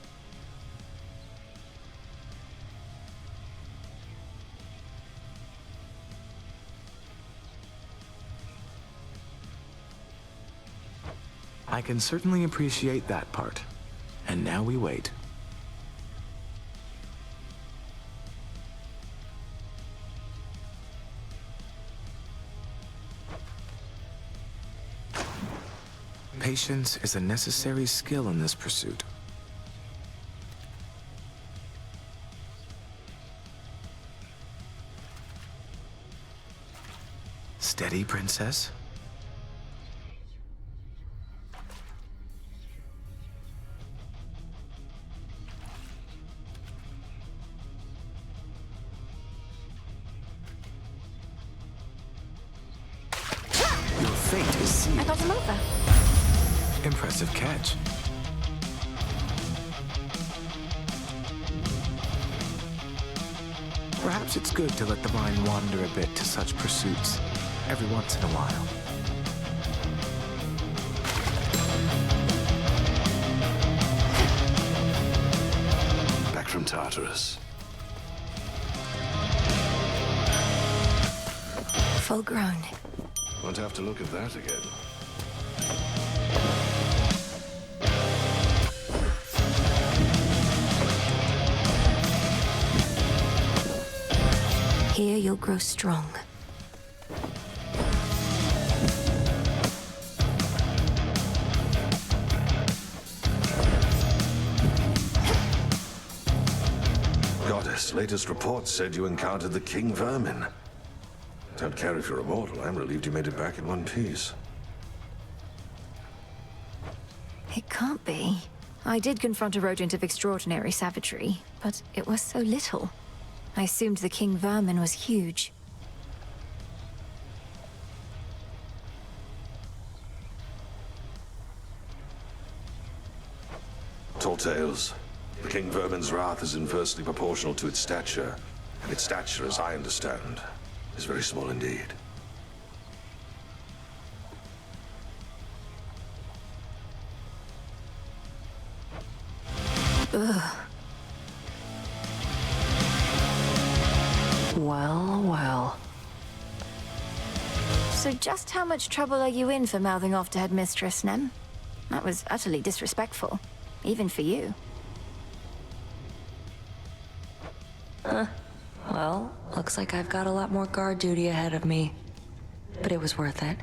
I can certainly appreciate that part. And now we wait. Patience is a necessary skill in this pursuit. Steady, princess. Your fate is sealed. I got him over. Impressive catch. Perhaps it's good to let the mind wander a bit to such pursuits every once in a while. Back from Tartarus. Full grown. Won't have to look at that again. Here you'll grow strong. Goddess, latest reports said you encountered the King Vermin. Don't care if you're immortal. I'm relieved you made it back in one piece. It can't be. I did confront a rodent of extraordinary savagery, but it was so little. I assumed the King Vermin was huge. Tall tales. The King Vermin's wrath is inversely proportional to its stature, and its stature, as I understand, is very small indeed. Ugh. Well, well. So just how much trouble are you in for mouthing off to Headmistress Nem? That was utterly disrespectful, even for you. Well, looks like I've got a lot more guard duty ahead of me. But it was worth it.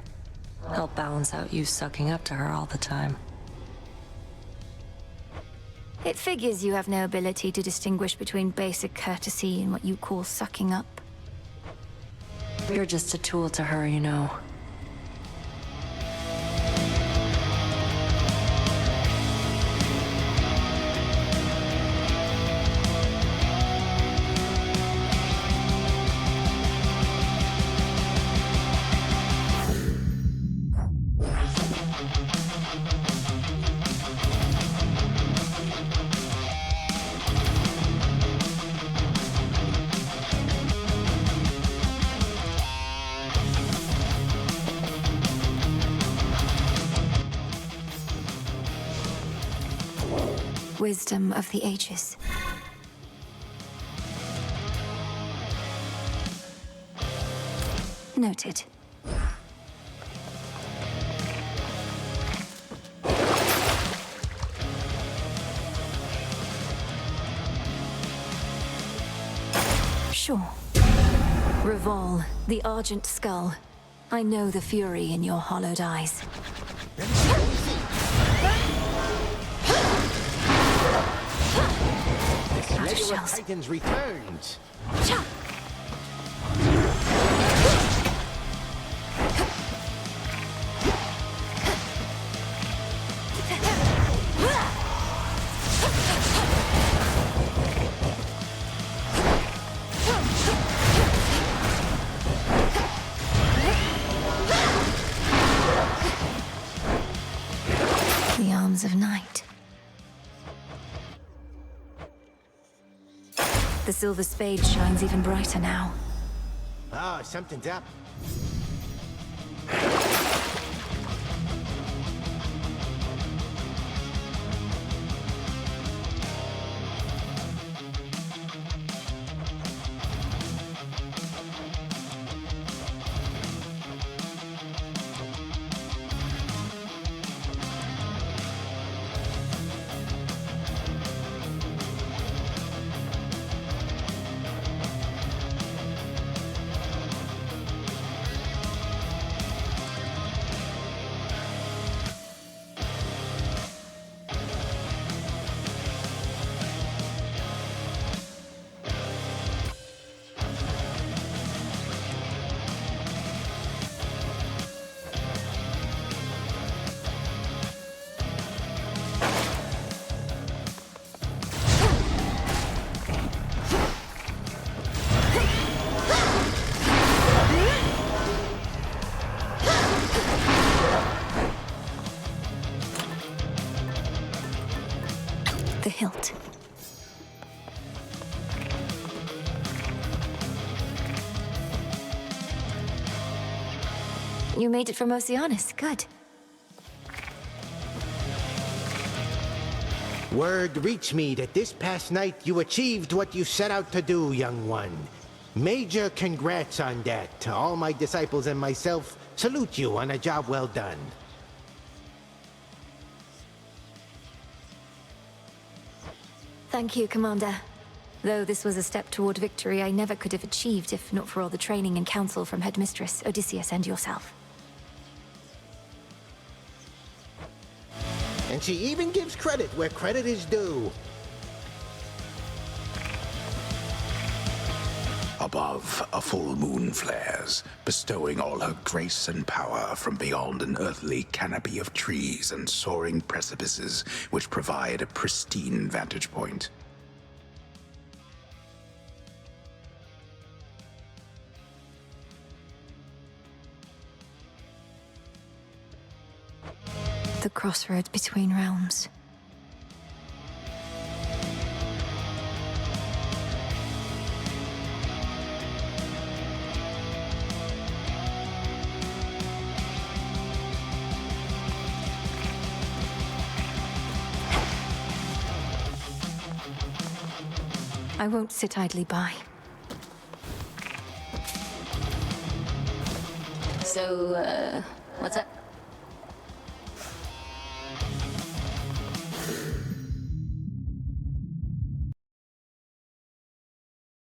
Help balance out you sucking up to her all the time. It figures you have no ability to distinguish between basic courtesy and what you call sucking up. You're just a tool to her, you know. Wisdom of the ages. Noted. Sure. Revol, the Argent Skull. I know the fury in your hollowed eyes. Lady of Titans returns. The arms of night. The silver spade shines even brighter now. Oh, something's up. You made it from Oceanus. Good. Word reached me that this past night you achieved what you set out to do, young one. Major congrats on that. All my disciples and myself salute you on a job well done. Thank you, Commander. Though this was a step toward victory I never could have achieved if not for all the training and counsel from Headmistress, Odysseus, and yourself. And she even gives credit where credit is due. Above, a full moon flares, bestowing all her grace and power from beyond an earthly canopy of trees and soaring precipices which provide a pristine vantage point. The crossroads between realms. I won't sit idly by. So, what's up?